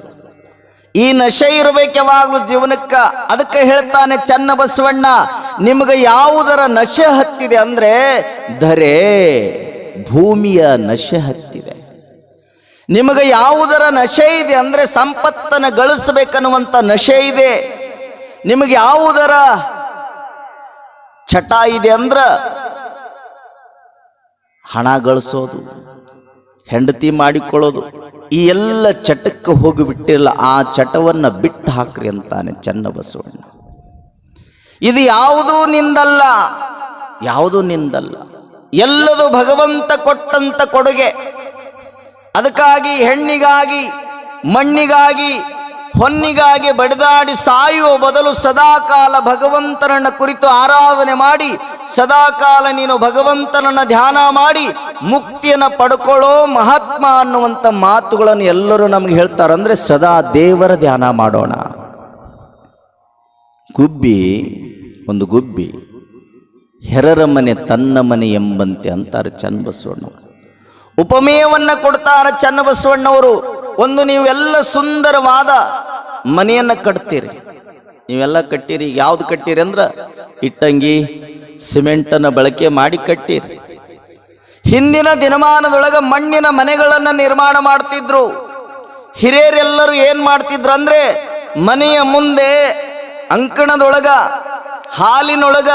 ಈ ನಶೆ ಇರಬೇಕು ಯಾವಾಗಲೂ ಜೀವನಕ್ಕ. ಅದಕ್ಕೆ ಹೇಳ್ತಾನೆ ಚನ್ನ ಬಸವಣ್ಣ, ನಿಮಗೆ ಯಾವುದರ ನಶೆ ಹತ್ತಿದೆ ಅಂದ್ರೆ ಧರೆ ಭೂಮಿಯ ನಶೆ ಹತ್ತಿದೆ. ನಿಮಗೆ ಯಾವುದರ ನಶೆ ಇದೆ ಅಂದ್ರೆ ಸಂಪತ್ತನ್ನು ಗಳಿಸಬೇಕನ್ನುವಂಥ ನಶೆ ಇದೆ. ನಿಮಗೆ ಯಾವುದರ ಚಟ ಇದೆ ಅಂದ್ರ ಹಣ ಗಳಿಸೋದು, ಹೆಂಡತಿ ಮಾಡಿಕೊಳ್ಳೋದು, ಈ ಎಲ್ಲ ಚಟಕ್ಕೆ ಹೋಗಿಬಿಟ್ಟಿಲ್ಲ. ಆ ಚಟವನ್ನು ಬಿಟ್ಟು ಹಾಕ್ರಿ ಅಂತಾನೆ ಚನ್ನ ಬಸವಣ್ಣ. ಇದು ಯಾವುದೂ ನಿಂದಲ್ಲ, ಯಾವುದೂ ನಿಂದಲ್ಲ, ಎಲ್ಲದು ಭಗವಂತ ಕೊಟ್ಟಂತ ಕೊಡುಗೆ. ಅದಕ್ಕಾಗಿ ಹೆಣ್ಣಿಗಾಗಿ, ಮಣ್ಣಿಗಾಗಿ, ಹೊನ್ನಿಗಾಗಿ ಬಡಿದಾಡಿ ಸಾಯುವ ಬದಲು ಸದಾಕಾಲ ಭಗವಂತನನ್ನ ಕುರಿತು ಆರಾಧನೆ ಮಾಡಿ, ಸದಾಕಾಲ ನೀನು ಭಗವಂತನನ್ನ ಧ್ಯಾನ ಮಾಡಿ ಮುಕ್ತಿಯನ್ನು ಪಡ್ಕೊಳ್ಳೋ ಮಹಾತ್ಮ ಅನ್ನುವಂಥ ಮಾತುಗಳನ್ನು ಎಲ್ಲರೂ ನಮ್ಗೆ ಹೇಳ್ತಾರೆ. ಅಂದ್ರೆ ಸದಾ ದೇವರ ಧ್ಯಾನ ಮಾಡೋಣ. ಗುಬ್ಬಿ, ಒಂದು ಗುಬ್ಬಿ ಹೆರರ ಮನೆ ತನ್ನ ಮನೆ ಎಂಬಂತೆ ಅಂತಾರೆ ಚನ್ನಬಸವಣ್ಣವರು. ಉಪಮೇಯವನ್ನ ಕೊಡ್ತಾರೆ ಚನ್ನಬಸವಣ್ಣವರು. ಒಂದು ನೀವೆಲ್ಲ ಸುಂದರವಾದ ಮನೆಯನ್ನು ಕಟ್ತೀರಿ, ನೀವೆಲ್ಲ ಕಟ್ಟಿರಿ. ಯಾವ್ದು ಕಟ್ಟಿರಿ ಅಂದ್ರೆ ಇಟ್ಟಂಗಿ ಸಿಮೆಂಟನ್ನು ಬಳಕೆ ಮಾಡಿ ಕಟ್ಟಿರಿ. ಹಿಂದಿನ ದಿನಮಾನದೊಳಗ ಮಣ್ಣಿನ ಮನೆಗಳನ್ನು ನಿರ್ಮಾಣ ಮಾಡ್ತಿದ್ರು. ಹಿರಿಯರೆಲ್ಲರೂ ಏನ್ ಮಾಡ್ತಿದ್ರು ಅಂದ್ರೆ ಮನೆಯ ಮುಂದೆ ಅಂಕಣದೊಳಗ, ಹಾಲಿನೊಳಗ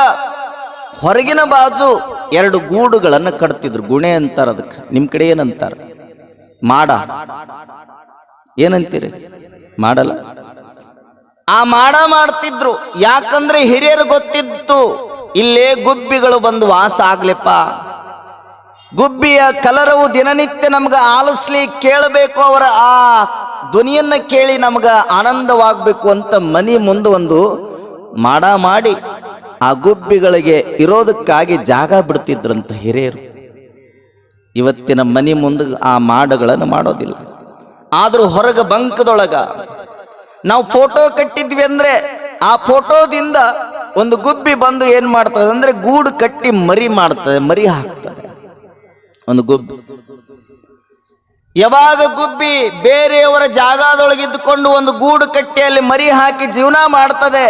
ಹೊರಗಿನ ಬಾಜು 2 ಗೂಡುಗಳನ್ನು ಕಟ್ತಿದ್ರು. ಗುಣೆ ಅಂತಾರ ಅದಕ್ಕೆ. ನಿಮ್ಮ ಕಡೆ ಏನಂತಾರ? ಮಾಡ ಏನಂತೀರಿ? ಮಾಡಲ್ಲ. ಆ ಮಾಡ ಮಾಡ್ತಿದ್ರು. ಯಾಕಂದ್ರೆ ಹಿರಿಯರು ಗೊತ್ತಿತ್ತು, ಇಲ್ಲೇ ಗುಬ್ಬಿಗಳು ಬಂದು ವಾಸ ಆಗ್ಲಿಪ್ಪ, ಗುಬ್ಬಿಯ ಕಲರವು ದಿನನಿತ್ಯ ನಮ್ಗೆ ಆಲಿಸ್ಲಿ, ಕೇಳಬೇಕು, ಅವರ ಆ ಧ್ವನಿಯನ್ನ ಕೇಳಿ ನಮ್ಗೆ ಆನಂದವಾಗಬೇಕು ಅಂತ ಮನೆ ಮುಂದೆ ಒಂದು ಮಾಡ ಮಾಡಿ ಆ ಗುಬ್ಬಿಗಳಿಗೆ ಇರೋದಕ್ಕಾಗಿ ಜಾಗ ಬಿಡ್ತಿದ್ರಂತ ಹಿರಿಯರು. ಇವತ್ತಿನ ಮನೆ ಮುಂದೆ ಆ ಮಾಡಗಳನ್ನು ಮಾಡೋದಿಲ್ಲ. ಆದ್ರೂ ಹೊರಗೆ ಬಂಕದೊಳಗ ನಾವು ಫೋಟೋ ಕಟ್ಟಿದ್ವಿ ಅಂದ್ರೆ ಆ ಫೋಟೋದಿಂದ ಒಂದು ಗುಬ್ಬಿ ಬಂದು ಏನ್ ಮಾಡ್ತದೆ ಅಂದ್ರೆ ಗೂಡು ಕಟ್ಟಿ ಮರಿ ಮಾಡ್ತದೆ, ಮರಿ ಹಾಕ್ತದೆ. ಒಂದು ಗುಬ್ಬಿ ಯಾವಾಗ ಗುಬ್ಬಿ ಬೇರೆಯವರ ಜಾಗದೊಳಗಿದ್ದುಕೊಂಡು ಒಂದು ಗೂಡು ಕಟ್ಟಿ ಅಲ್ಲಿ ಮರಿ ಹಾಕಿ ಜೀವನ ಮಾಡ್ತದೆ,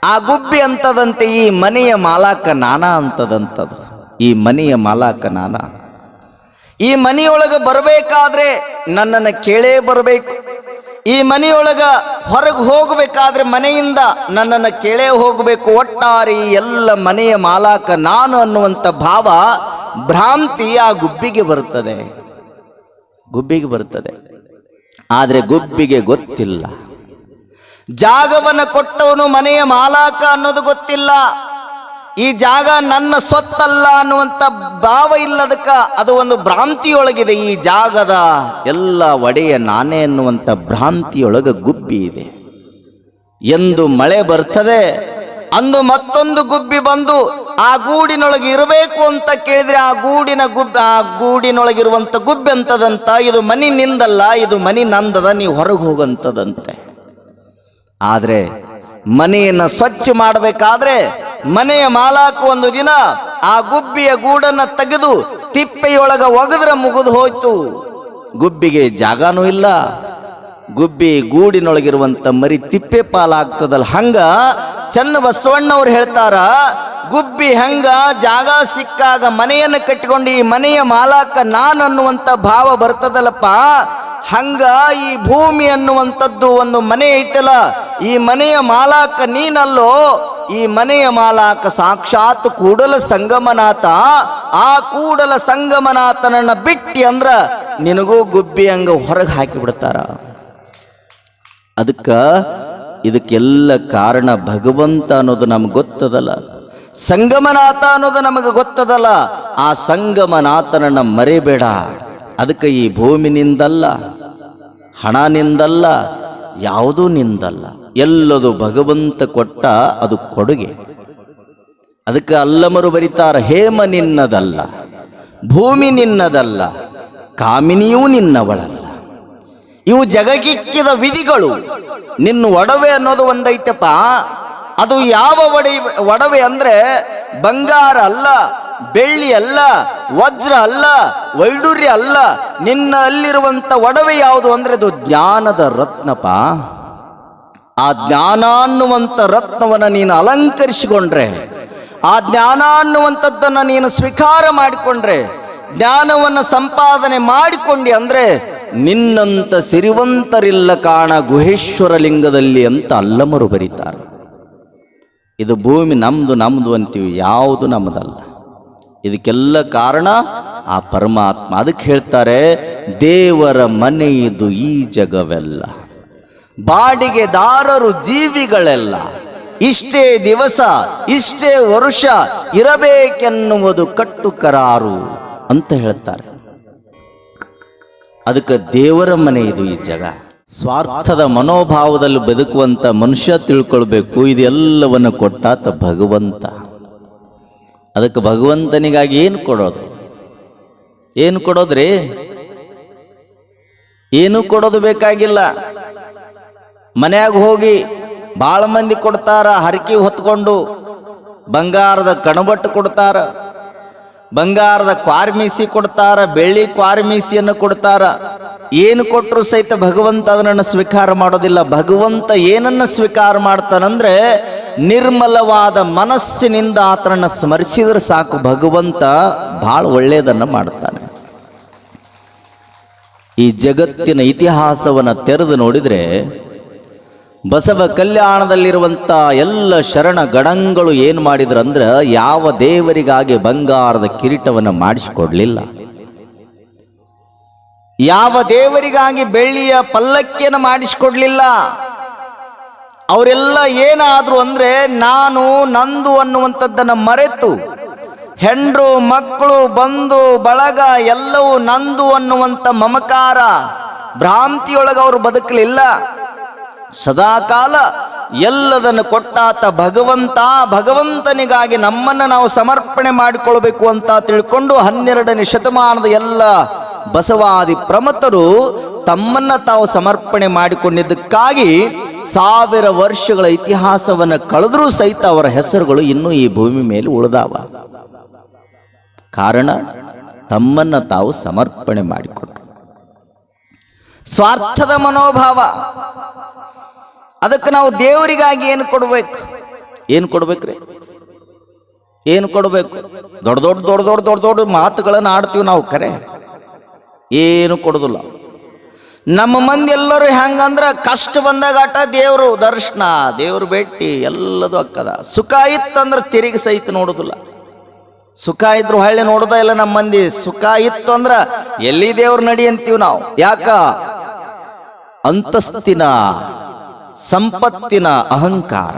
ಆ ಗುಬ್ಬಿ ಅಂತದಂತೆ ಈ ಮನೆಯ ಮಾಲಕ ನಾನ ಅಂತದಂತದು. ಈ ಮನೆಯ ಮಾಲಕ ನಾನ. ಈ ಮನೆಯೊಳಗೆ ಬರಬೇಕಾದ್ರೆ ನನ್ನನ್ನು ಕೇಳೇ ಬರಬೇಕು. ಈ ಮನೆಯೊಳಗ ಹೊರಗೆ ಹೋಗಬೇಕಾದ್ರೆ ಮನೆಯಿಂದ ನನ್ನನ್ನು ಕೇಳೇ ಹೋಗಬೇಕು. ಒಟ್ಟಾರೆ ಎಲ್ಲ ಮನೆಯ ಮಾಲಕ ನಾನು ಅನ್ನುವಂಥ ಭಾವ, ಭ್ರಾಂತಿ ಆ ಗುಬ್ಬಿಗೆ ಬರುತ್ತದೆ, ಗುಬ್ಬಿಗೆ ಬರುತ್ತದೆ. ಆದರೆ ಗುಬ್ಬಿಗೆ ಗೊತ್ತಿಲ್ಲ, ಜಾಗವನ್ನು ಕೊಟ್ಟವನು ಮನೆಯ ಮಾಲಕ ಅನ್ನೋದು ಗೊತ್ತಿಲ್ಲ. ಈ ಜಾಗ ನನ್ನ ಸೊತ್ತಲ್ಲ ಅನ್ನುವಂಥ ಭಾವ ಇಲ್ಲದಕ್ಕ ಅದು ಒಂದು ಭ್ರಾಂತಿಯೊಳಗಿದೆ. ಈ ಜಾಗದ ಎಲ್ಲ ಒಡೆಯ ನಾನೇ ಅನ್ನುವಂಥ ಭ್ರಾಂತಿಯೊಳಗೆ ಗುಬ್ಬಿ ಇದೆ. ಎಂದು ಮಳೆ ಬರ್ತದೆ ಅಂದು ಮತ್ತೊಂದು ಗುಬ್ಬಿ ಬಂದು ಆ ಗೂಡಿನೊಳಗೆ ಇರಬೇಕು ಅಂತ ಕೇಳಿದ್ರೆ ಆ ಗೂಡಿನೊಳಗಿರುವಂಥ ಗುಬ್ಬಿ ಅಂತದಂತ, ಇದು ಮನಿ ನಿಂದಲ್ಲ, ಇದು ಮನಿ ನಂದದ, ನೀವು ಹೊರಗೆ ಹೋಗಂತದಂತೆ. ಆದರೆ ಮನೆಯನ್ನು ಸ್ವಚ್ಛ ಮಾಡಬೇಕಾದ್ರೆ ಮನೆಯ ಮಾಲಕ ಒಂದು ದಿನ ಆ ಗುಬ್ಬಿಯ ಗೂಡನ್ನು ತೆಗೆದು ತಿಪ್ಪೆಯೊಳಗ ಒಗೆದ್ರೆ ಮುಗಿದು ಹೋಯ್ತು. ಗುಬ್ಬಿಗೆ ಜಾಗನೂ ಇಲ್ಲ, ಗುಬ್ಬಿ ಗೂಡಿನೊಳಗಿರುವಂಥ ಮರಿ ತಿಪ್ಪೆ ಪಾಲಾಗ್ತದಲ್ಲ. ಹಂಗ ಚನ್ನ ಬಸವಣ್ಣವ್ರು ಹೇಳ್ತಾರ, ಗುಬ್ಬಿ ಹಂಗ ಜಾಗ ಸಿಕ್ಕಾಗ ಮನೆಯನ್ನು ಕಟ್ಟಿಕೊಂಡು ಈ ಮನೆಯ ಮಾಲಕ ನಾನು ಅನ್ನುವಂಥ ಭಾವ ಬರ್ತದಲ್ಲಪ್ಪ, ಹಂಗ ಈ ಭೂಮಿ ಅನ್ನುವಂಥದ್ದು ಒಂದು ಮನೆ ಐತಲ್ಲ, ಈ ಮನೆಯ ಮಾಲಕ ನೀನಲ್ಲೋ, ಈ ಮನೆಯ ಮಾಲಕ ಸಾಕ್ಷಾತ್ ಕೂಡಲ ಸಂಗಮನಾಥ. ಆ ಕೂಡಲ ಸಂಗಮನಾಥನನ್ನ ಬಿಟ್ಟಿ ಅಂದ್ರ ನಿನಗೂ ಗುಬ್ಬಿ ಹಂಗ ಹೊರಗೆ ಹಾಕಿ ಬಿಡ್ತಾರ. ಇದಕ್ಕೆಲ್ಲ ಕಾರಣ ಭಗವಂತ ಅನ್ನೋದು ನಮ್ಗೆ ಗೊತ್ತದಲ್ಲ, ಸಂಗಮನಾಥ ಅನ್ನೋದು ನಮಗೆ ಗೊತ್ತದಲ್ಲ. ಆ ಸಂಗಮನಾಥನನ್ನ ಮರೆಬೇಡ. ಅದಕ್ಕೆ ಈ ಭೂಮಿನಿಂದಲ್ಲ, ಹಣನಿಂದಲ್ಲ, ಯಾವುದೂ ನಿಂದಲ್ಲ, ಎಲ್ಲದು ಭಗವಂತ ಕೊಟ್ಟ ಅದು ಕೊಡುಗೆ. ಅದಕ್ಕೆ ಅಲ್ಲಮರು ಬರೀತಾರ, ಹೇಮ ನಿನ್ನದಲ್ಲ, ಭೂಮಿ ನಿನ್ನದಲ್ಲ, ಕಾಮಿನಿಯೂ ನಿನ್ನವಳಲ್ಲ. ಇವು ಜಗಕ್ಕಿಕ್ಕಿದ ವಿಧಿಗಳು. ನಿನ್ನ ಒಡವೆ ಅನ್ನೋದು ಒಂದೈತಪ್ಪ, ಅದು ಯಾವ ಒಡವೆ ಅಂದ್ರೆ ಬಂಗಾರ ಅಲ್ಲ, ಬೆಳ್ಳಿ ಅಲ್ಲ, ವಜ್ರ ಅಲ್ಲ, ವೈಡೂರ್ಯ ಅಲ್ಲ. ನಿನ್ನ ಅಲ್ಲಿರುವಂತ ಒಡವೆ ಯಾವುದು ಅಂದ್ರೆ ಅದು ಜ್ಞಾನದ ರತ್ನಪ. ಆ ಜ್ಞಾನ ಅನ್ನುವಂಥ ರತ್ನವನ್ನು ನೀನು ಅಲಂಕರಿಸಿಕೊಂಡ್ರೆ, ಆ ಜ್ಞಾನ ಅನ್ನುವಂಥದ್ದನ್ನ ನೀನು ಸ್ವೀಕಾರ ಮಾಡಿಕೊಂಡ್ರೆ, ಜ್ಞಾನವನ್ನು ಸಂಪಾದನೆ ಮಾಡಿಕೊಂಡಿ ಅಂದ್ರೆ ನಿನ್ನಂತ ಸಿರಿವಂತರಿಲ್ಲ ಕಾಣ ಗುಹೇಶ್ವರ ಲಿಂಗದಲ್ಲಿ ಅಂತ ಅಲ್ಲಮರು ಬರೀತಾರೆ. ಇದು ಭೂಮಿ ನಮ್ದು ನಮ್ದು ಅಂತೀವಿ, ಯಾವುದು ನಮ್ಮದಲ್ಲ. ಇದಕ್ಕೆಲ್ಲ ಕಾರಣ ಆ ಪರಮಾತ್ಮ. ಅದಕ್ಕೆ ಹೇಳ್ತಾರೆ, ದೇವರ ಮನೆ ಇದು ಈ ಜಗವೆಲ್ಲ, ಬಾಡಿಗೆದಾರರು ಜೀವಿಗಳೆಲ್ಲ, ಇಷ್ಟೇ ದಿವಸ ಇಷ್ಟೇ ವರುಷ ಇರಬೇಕೆನ್ನುವುದು ಕಟ್ಟು ಕರಾರು ಅಂತ ಹೇಳ್ತಾರೆ. ಅದಕ್ಕೆ ದೇವರ ಮನೆ ಇದು ಈ ಜಗ. ಸ್ವಾರ್ಥದ ಮನೋಭಾವದಲ್ಲಿ ಬದುಕುವಂತ ಮನುಷ್ಯ ತಿಳ್ಕೊಳ್ಬೇಕು, ಇದೆಲ್ಲವನ್ನು ಕೊಟ್ಟಾತ ಭಗವಂತ. ಅದಕ್ಕೆ ಭಗವಂತನಿಗಾಗಿ ಏನು ಕೊಡೋದು? ಏನು ಕೊಡೋದ್ರಿ? ಏನು ಕೊಡೋದು ಬೇಕಾಗಿಲ್ಲ. ಮನ್ಯಾಗ ಹೋಗಿ ಭಾಳ ಮಂದಿ ಕೊಡ್ತಾರ, ಹರಕಿ ಹೊತ್ಕೊಂಡು ಬಂಗಾರದ ಕಣಬಟ್ಟು ಕೊಡ್ತಾರ, ಬಂಗಾರದ ಕ್ವಾರ್ಮೀಸಿ ಕೊಡ್ತಾರ, ಬೆಳ್ಳಿ ಕ್ವಾರ್ಮೀಸಿಯನ್ನು ಕೊಡ್ತಾರ. ಏನು ಕೊಟ್ಟರು ಸಹಿತ ಭಗವಂತ ಅದನ್ನು ಸ್ವೀಕಾರ ಮಾಡೋದಿಲ್ಲ. ಭಗವಂತ ಏನನ್ನ ಸ್ವೀಕಾರ ಮಾಡ್ತಾನಂದ್ರೆ ನಿರ್ಮಲವಾದ ಮನಸ್ಸಿನಿಂದ ಆತನನ್ನು ಸ್ಮರಿಸಿದ್ರೆ ಸಾಕು, ಭಗವಂತ ಬಹಳ ಒಳ್ಳೆಯದನ್ನು ಮಾಡ್ತಾನೆ. ಈ ಜಗತ್ತಿನ ಇತಿಹಾಸವನ್ನು ತೆರೆದು ನೋಡಿದರೆ ಬಸವ ಕಲ್ಯಾಣದಲ್ಲಿರುವಂಥ ಎಲ್ಲ ಶರಣ ಗಣಗಳು ಏನು ಮಾಡಿದ್ರು ಅಂದ್ರೆ, ಯಾವ ದೇವರಿಗಾಗಿ ಬಂಗಾರದ ಕಿರೀಟವನ್ನು ಮಾಡಿಸಿಕೊಡ್ಲಿಲ್ಲ, ಯಾವ ದೇವರಿಗಾಗಿ ಬೆಳ್ಳಿಯ ಪಲ್ಲಕ್ಕಿಯನ್ನು ಮಾಡಿಸಿಕೊಡ್ಲಿಲ್ಲ. ಅವರೆಲ್ಲ ಏನಾದ್ರು ಅಂದ್ರೆ ನಾನು ನಂದು ಅನ್ನುವಂಥದ್ದನ್ನು ಮರೆತು, ಹೆಂಡ್ರು ಮಕ್ಕಳು ಬಂಧು ಬಳಗ ಎಲ್ಲವೂ ನಂದು ಅನ್ನುವಂಥ ಮಮಕಾರ ಭ್ರಾಂತಿಯೊಳಗೆ ಅವರು ಬದುಕಲಿಲ್ಲ. ಸದಾಕಾಲ ಎಲ್ಲದನ್ನು ಕೊಟ್ಟಾತ ಭಗವಂತ, ಭಗವಂತನಿಗಾಗಿ ನಮ್ಮನ್ನು ನಾವು ಸಮರ್ಪಣೆ ಮಾಡಿಕೊಳ್ಬೇಕು ಅಂತ ತಿಳ್ಕೊಂಡು 12ನೇ ಶತಮಾನದ ಎಲ್ಲ ಬಸವಾದಿ ಪ್ರಮತರು ತಮ್ಮನ್ನ ತಾವು ಸಮರ್ಪಣೆ ಮಾಡಿಕೊಂಡಿದ್ದಕ್ಕಾಗಿ 1000 ವರ್ಷಗಳ ಇತಿಹಾಸವನ್ನು ಕಳೆದರೂ ಸಹಿತ ಅವರ ಹೆಸರುಗಳು ಇನ್ನೂ ಈ ಭೂಮಿ ಮೇಲೆ ಉಳಿದಾವ. ಕಾರಣ ತಮ್ಮನ್ನ ತಾವು ಸಮರ್ಪಣೆ ಮಾಡಿಕೊಂಡ್ರು. ಸ್ವಾರ್ಥದ ಮನೋಭಾವ. ಅದಕ್ಕೆ ನಾವು ದೇವರಿಗಾಗಿ ಏನು ಕೊಡಬೇಕು? ಏನು ಕೊಡ್ಬೇಕ್ರಿ? ಏನು ಕೊಡಬೇಕು? ದೊಡ್ಡ ದೊಡ್ಡ ದೊಡ್ಡ ದೊಡ್ಡ ದೊಡ್ಡ ದೊಡ್ಡ ಮಾತುಗಳನ್ನು ಆಡ್ತೀವಿ ನಾವು, ಕರೆ ಏನು ಕೊಡೋದಿಲ್ಲ. ನಮ್ಮ ಮಂದಿ ಎಲ್ಲರೂ ಹೆಂಗಂದ್ರೆ ಕಷ್ಟ ಬಂದಾಗ ಆಟ ದೇವರು ದರ್ಶನ, ದೇವ್ರು ಭೇಟಿ ಎಲ್ಲದೂ ಅಕ್ಕದ. ಸುಖ ಇತ್ತಂದ್ರೆ ತಿರುಗಿ ಸಹಿತ ನೋಡೋದಿಲ್ಲ. ಸುಖ ಇದ್ರು ಹಳ್ಳಿ ನೋಡೋದ ಇಲ್ಲ ನಮ್ಮ ಮಂದಿ. ಸುಖ ಇತ್ತು ಅಂದ್ರ ಎಲ್ಲಿ ದೇವ್ರು ನಡಿ ಅಂತೀವಿ ನಾವು. ಯಾಕ? ಅಂತಸ್ತಿನ ಸಂಪತ್ತಿನ ಅಹಂಕಾರ,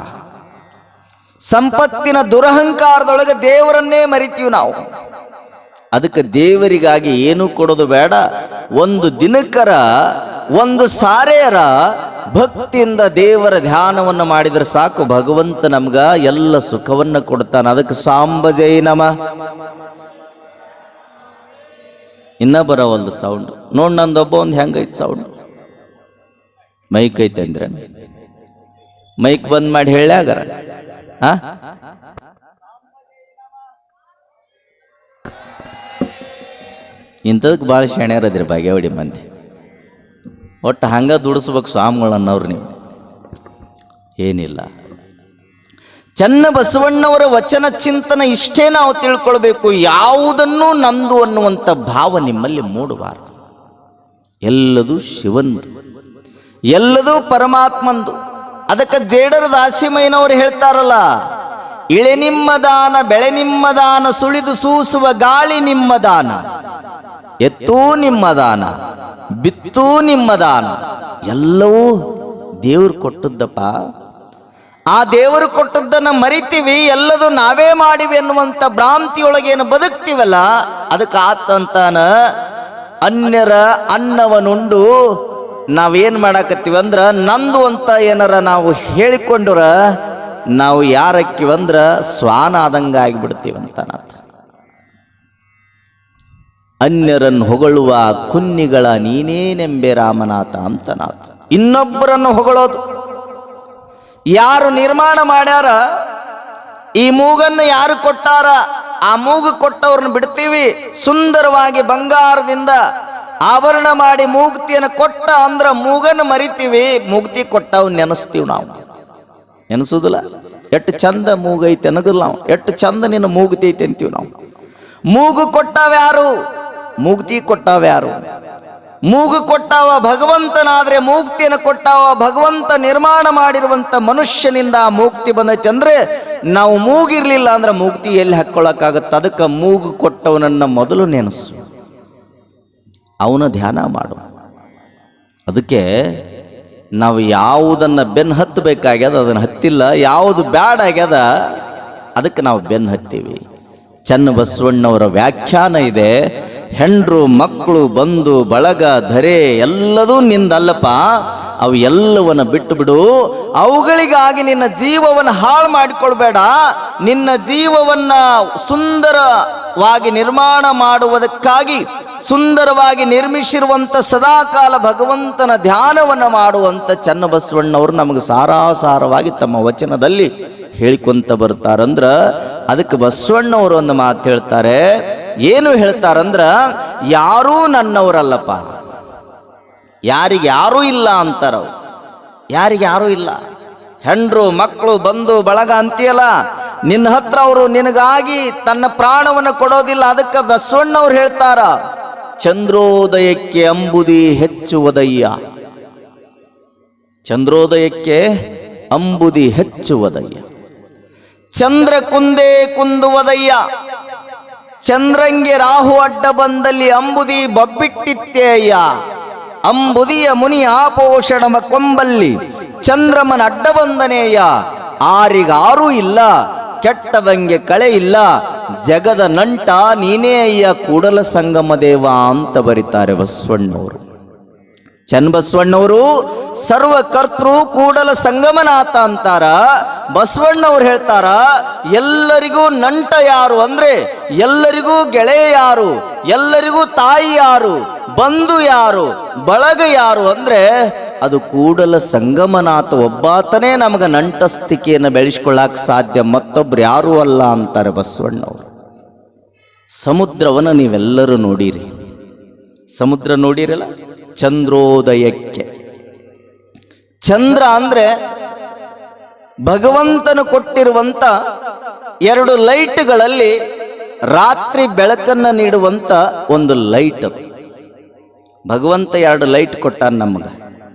ಸಂಪತ್ತಿನ ದುರಹಂಕಾರದೊಳಗೆ ದೇವರನ್ನೇ ಮರಿತೀವಿ ನಾವು. ಅದಕ್ಕೆ ದೇವರಿಗಾಗಿ ಏನು ಕೊಡೋದು ಬೇಡ. ಒಂದು ದಿನಕರ ಒಂದು ಸಾರೆಯರ ಭಕ್ತಿಯಿಂದ ದೇವರ ಧ್ಯಾನವನ್ನು ಮಾಡಿದ್ರೆ ಸಾಕು, ಭಗವಂತ ನಮ್ಗ ಎಲ್ಲ ಸುಖವನ್ನು ಕೊಡ್ತಾನೆ. ಅದಕ್ಕೆ ಸಾಂಬ ಜೈ ನಮ. ಇನ್ನ ಬರೋವಲ್ದು ಸೌಂಡ್ ನೋಡ್, ನಂದೊಬ್ಬ ಒಂದು ಹೆಂಗೈತೆ ಸೌಂಡ್. ಮೈಕ್ ಐತೆ ಅಂದ್ರೆ ಮೈಕ್ ಬಂದ್ ಮಾಡಿ ಹೇಳ್ಯಾಗಾರ. ಇಂಥದಕ್ಕೆ ಭಾಳ ಶೆಣ್ಯಾರದ್ರಿ ಬಾಗೇವಾಡಿ ಮಂದಿ. ಒಟ್ಟು ಹಂಗ ದುಡಿಸ್ಬೇಕು ಸ್ವಾಮಿಗಳನ್ನವ್ರು ನೀವು. ಏನಿಲ್ಲ, ಚನ್ನ ಬಸವಣ್ಣವರ ವಚನ ಚಿಂತನ ಇಷ್ಟೇ ನಾವು ತಿಳ್ಕೊಳ್ಬೇಕು. ಯಾವುದನ್ನೂ ನಮ್ದು ಅನ್ನುವಂಥ ಭಾವ ನಿಮ್ಮಲ್ಲಿ ಮೂಡಬಾರದು. ಎಲ್ಲದೂ ಶಿವಂದು, ಎಲ್ಲದೂ ಪರಮಾತ್ಮಂದು. ಅದಕ್ಕೆ ಜೇಡರ ದಾಸಿಮಯ್ಯನವರು ಹೇಳ್ತಾರಲ್ಲ, ಇಳೆ ನಿಮ್ಮ ದಾನ, ಬೆಳೆ ನಿಮ್ಮ ದಾನ, ಸುಳಿದು ಸೂಸುವ ಗಾಳಿ ನಿಮ್ಮ ದಾನ, ಎತ್ತೂ ನಿಮ್ಮ ದಾನ, ಬಿತ್ತೂ ನಿಮ್ಮ ದಾನ. ಎಲ್ಲವೂ ದೇವರು ಕೊಟ್ಟದ್ದಪ್ಪ. ಆ ದೇವರು ಕೊಟ್ಟದ್ದನ್ನ ಮರಿತೀವಿ, ಎಲ್ಲದೂ ನಾವೇ ಮಾಡಿವಿ ಎನ್ನುವಂಥ ಭ್ರಾಂತಿಯೊಳಗೇನು ಬದುಕ್ತೀವಲ್ಲ, ಅದಕ್ಕೆ ಆತಂತಾನ ಅನ್ಯರ ಅನ್ನವನುಂಡು ನಾವೇನು ಮಾಡಾಕತ್ತೀವಿ ಅಂದ್ರೆ ನಂದು ಅಂತ ಏನಾರ ನಾವು ಹೇಳಿಕೊಂಡ್ರ ನಾವು ಯಾರಕ್ಕಿವಂದ್ರೆ ಸ್ವಾನ ಆದಂಗೆ ಆಗಿಬಿಡ್ತೀವಂತ ನಾಥ. ಅನ್ಯರನ್ನು ಹೊಗಳುವ ಕುನ್ನಿಗಳ ನೀನೇನೆಂಬೆ ರಾಮನಾಥ ಅಂತ ನಾಥ. ಇನ್ನೊಬ್ಬರನ್ನು ಹೊಗಳೋದು. ಯಾರು ನಿರ್ಮಾಣ ಮಾಡ್ಯಾರ, ಈ ಮೂಗನ್ನು ಯಾರು ಕೊಟ್ಟಾರ, ಆ ಮೂಗು ಕೊಟ್ಟವ್ರನ್ನ ಬಿಡ್ತೀವಿ. ಸುಂದರವಾಗಿ ಬಂಗಾರದಿಂದ ಆಭರಣ ಮಾಡಿ ಮೂಗುತಿಯನ್ನು ಕೊಟ್ಟ ಅಂದ್ರ ಮೂಗನ್ನು ಮರಿತೀವಿ, ಮೂಗುತಿ ಕೊಟ್ಟವ್ ನೆನೆಸ್ತೀವಿ. ನಾವು ನೆನೆಸುದಿಲ್ಲ. ಎಷ್ಟು ಚಂದ ಮೂಗೈತೆ ಅನ್ನೋದಿಲ್ಲ ನಾವು. ಎಷ್ಟು ಚಂದ ನಿನ್ನ ಮೂಗುತಿ ಐತೆ ಅಂತೀವಿ ನಾವು. ಮೂಗು ಕೊಟ್ಟಾವ್ಯಾರು? ಮೂಗುತಿ ಕೊಟ್ಟಾವ್ಯಾರು? ಮೂಗು ಕೊಟ್ಟಾವ ಭಗವಂತನಾದ್ರೆ ಮೂಗುತಿಯನ್ನು ಕೊಟ್ಟಾವ ಭಗವಂತ. ನಿರ್ಮಾಣ ಮಾಡಿರುವಂತ ಮನುಷ್ಯನಿಂದ ಮೂಗುತಿ ಬಂದೈತೆ ಅಂದ್ರೆ ನಾವು ಮೂಗಿರ್ಲಿಲ್ಲ ಅಂದ್ರೆ ಮೂಗುತಿ ಎಲ್ಲಿ ಹಾಕ್ಕೊಳಕ್ಕಾಗತ್ತೆ? ಅದಕ್ಕೆ ಮೂಗು ಕೊಟ್ಟವನನ್ನ ಮೊದಲು ನೆನೆಸು, ಅವನ ಧ್ಯಾನ ಮಾಡು. ಅದಕ್ಕೆ ನಾವು ಯಾವುದನ್ನು ಬೆನ್ನು ಹತ್ತಬೇಕಾಗ್ಯದ ಅದನ್ನು ಹತ್ತಿಲ್ಲ, ಯಾವುದು ಬ್ಯಾಡ ಆಗ್ಯದ ಅದಕ್ಕೆ ನಾವು ಬೆನ್ನು ಹತ್ತೀವಿ. ಚನ್ನಬಸವಣ್ಣವರ ವ್ಯಾಖ್ಯಾನ ಇದೆ, ಹೆಂಡ್ರು ಮಕ್ಕಳು ಬಂಧು ಬಳಗ ಧರೆ ಎಲ್ಲದೂ ನಿಂದಲ್ಲಪ್ಪ, ಅವು ಎಲ್ಲವನ್ನ ಬಿಟ್ಟು ಬಿಡು. ಅವುಗಳಿಗಾಗಿ ನಿನ್ನ ಜೀವವನ್ನು ಹಾಳು ಮಾಡಿಕೊಳ್ಬೇಡ. ನಿನ್ನ ಜೀವವನ್ನ ಸುಂದರವಾಗಿ ನಿರ್ಮಾಣ ಮಾಡುವುದಕ್ಕಾಗಿ ಸುಂದರವಾಗಿ ನಿರ್ಮಿಸಿರುವಂಥ ಸದಾಕಾಲ ಭಗವಂತನ ಧ್ಯಾನವನ್ನು ಮಾಡುವಂಥ ಚನ್ನಬಸವಣ್ಣವರು ನಮಗೆ ಸಾರಾಸಾರವಾಗಿ ತಮ್ಮ ವಚನದಲ್ಲಿ ಹೇಳಿಕೊಂತ ಬರ್ತಾರಂದ್ರ, ಅದಕ್ಕೆ ಬಸವಣ್ಣವರು ಒಂದು ಮಾತು ಹೇಳ್ತಾರೆ. ಏನು ಹೇಳ್ತಾರಂದ್ರ, ಯಾರೂ ನನ್ನವರಲ್ಲಪ್ಪ, ಯಾರಿಗೆ ಯಾರೂ ಇಲ್ಲ ಅಂತಾರ. ಯಾರಿಗೆ ಯಾರೂ ಇಲ್ಲ. ಹೆಂಡ್ರು ಮಕ್ಕಳು ಬಂಧು ಬಳಗ ಅಂತೀಯಲ್ಲ, ನಿನ್ನ ಹತ್ರ ಅವರು ನಿನಗಾಗಿ ತನ್ನ ಪ್ರಾಣವನ್ನು ಕೊಡೋದಿಲ್ಲ. ಅದಕ್ಕೆ ಬಸವಣ್ಣವ್ರು ಹೇಳ್ತಾರ, ಚಂದ್ರೋದಯಕ್ಕೆ ಅಂಬುದಿ ಹೆಚ್ಚುವುದಯ್ಯ, ಚಂದ್ರೋದಯಕ್ಕೆ ಅಂಬುದಿ ಹೆಚ್ಚುವುದಯ್ಯ, ಚಂದ್ರ ಕುಂದೇ ಕುಂದುವುದಯ್ಯ, ಚಂದ್ರಂಗೆ ರಾಹು ಅಡ್ಡ ಬಂದಲ್ಲಿ ಅಂಬುದಿ ಬಬ್ಬಿಟ್ಟಿತ್ತೇಯ್ಯ, ಅಂಬುದಿಯ ಮುನಿ ಆಪೋಷಣಮ ಕೊಂಬಲ್ಲಿ ಚಂದ್ರಮನ ಅಡ್ಡ ಬಂದನೇಯ್ಯ, ಆರಿಗಾರೂ ಇಲ್ಲ ಕೆಟ್ಟವಂಗೆ ಕಳೆ ಇಲ್ಲ, ಜಗದ ನಂಟ ನೀನೇ ಅಯ್ಯ ಕೂಡಲ ಸಂಗಮ ದೇವ ಅಂತ ಬರೀತಾರೆ ಬಸವಣ್ಣವರು. ಚನ್ನಬಸವಣ್ಣವರು ಸರ್ವಕರ್ತೃ ಕೂಡಲ ಸಂಗಮನಾಥ ಅಂತಾರ. ಬಸವಣ್ಣವ್ರು ಹೇಳ್ತಾರ, ಎಲ್ಲರಿಗೂ ನಂಟ ಯಾರು ಅಂದ್ರೆ ಎಲ್ಲರಿಗೂ ಗೆಳೆಯ ಯಾರು, ಎಲ್ಲರಿಗೂ ತಾಯಿ ಯಾರು, ಬಂಧು ಯಾರು, ಬಳಗ ಯಾರು ಅಂದ್ರೆ ಅದು ಕೂಡಲ ಸಂಗಮನಾಥ ಒಬ್ಬಾತನೇ ನಮಗೆ ನಂಟಸ್ತಿಕೆಯನ್ನು ಬೆಳೆಸ್ಕೊಳ್ಳಾಕ ಸಾಧ್ಯ, ಮತ್ತೊಬ್ರು ಯಾರೂ ಅಲ್ಲ ಅಂತಾರೆ ಬಸವಣ್ಣವರು. ಸಮುದ್ರವನ್ನು ನೀವೆಲ್ಲರೂ ನೋಡಿರಿ, ಸಮುದ್ರ ನೋಡಿರಲ್ಲ. ಚಂದ್ರೋದಯಕ್ಕೆ, ಚಂದ್ರ ಅಂದ್ರೆ ಭಗವಂತನು ಕೊಟ್ಟಿರುವಂತ ಎರಡು ಲೈಟ್ಗಳಲ್ಲಿ ರಾತ್ರಿ ಬೆಳಕನ್ನು ನೀಡುವಂತ ಒಂದು ಲೈಟ್. ಅದು ಭಗವಂತ ಎರಡು ಲೈಟ್ ಕೊಟ್ಟಾನ ನಮಗೆ.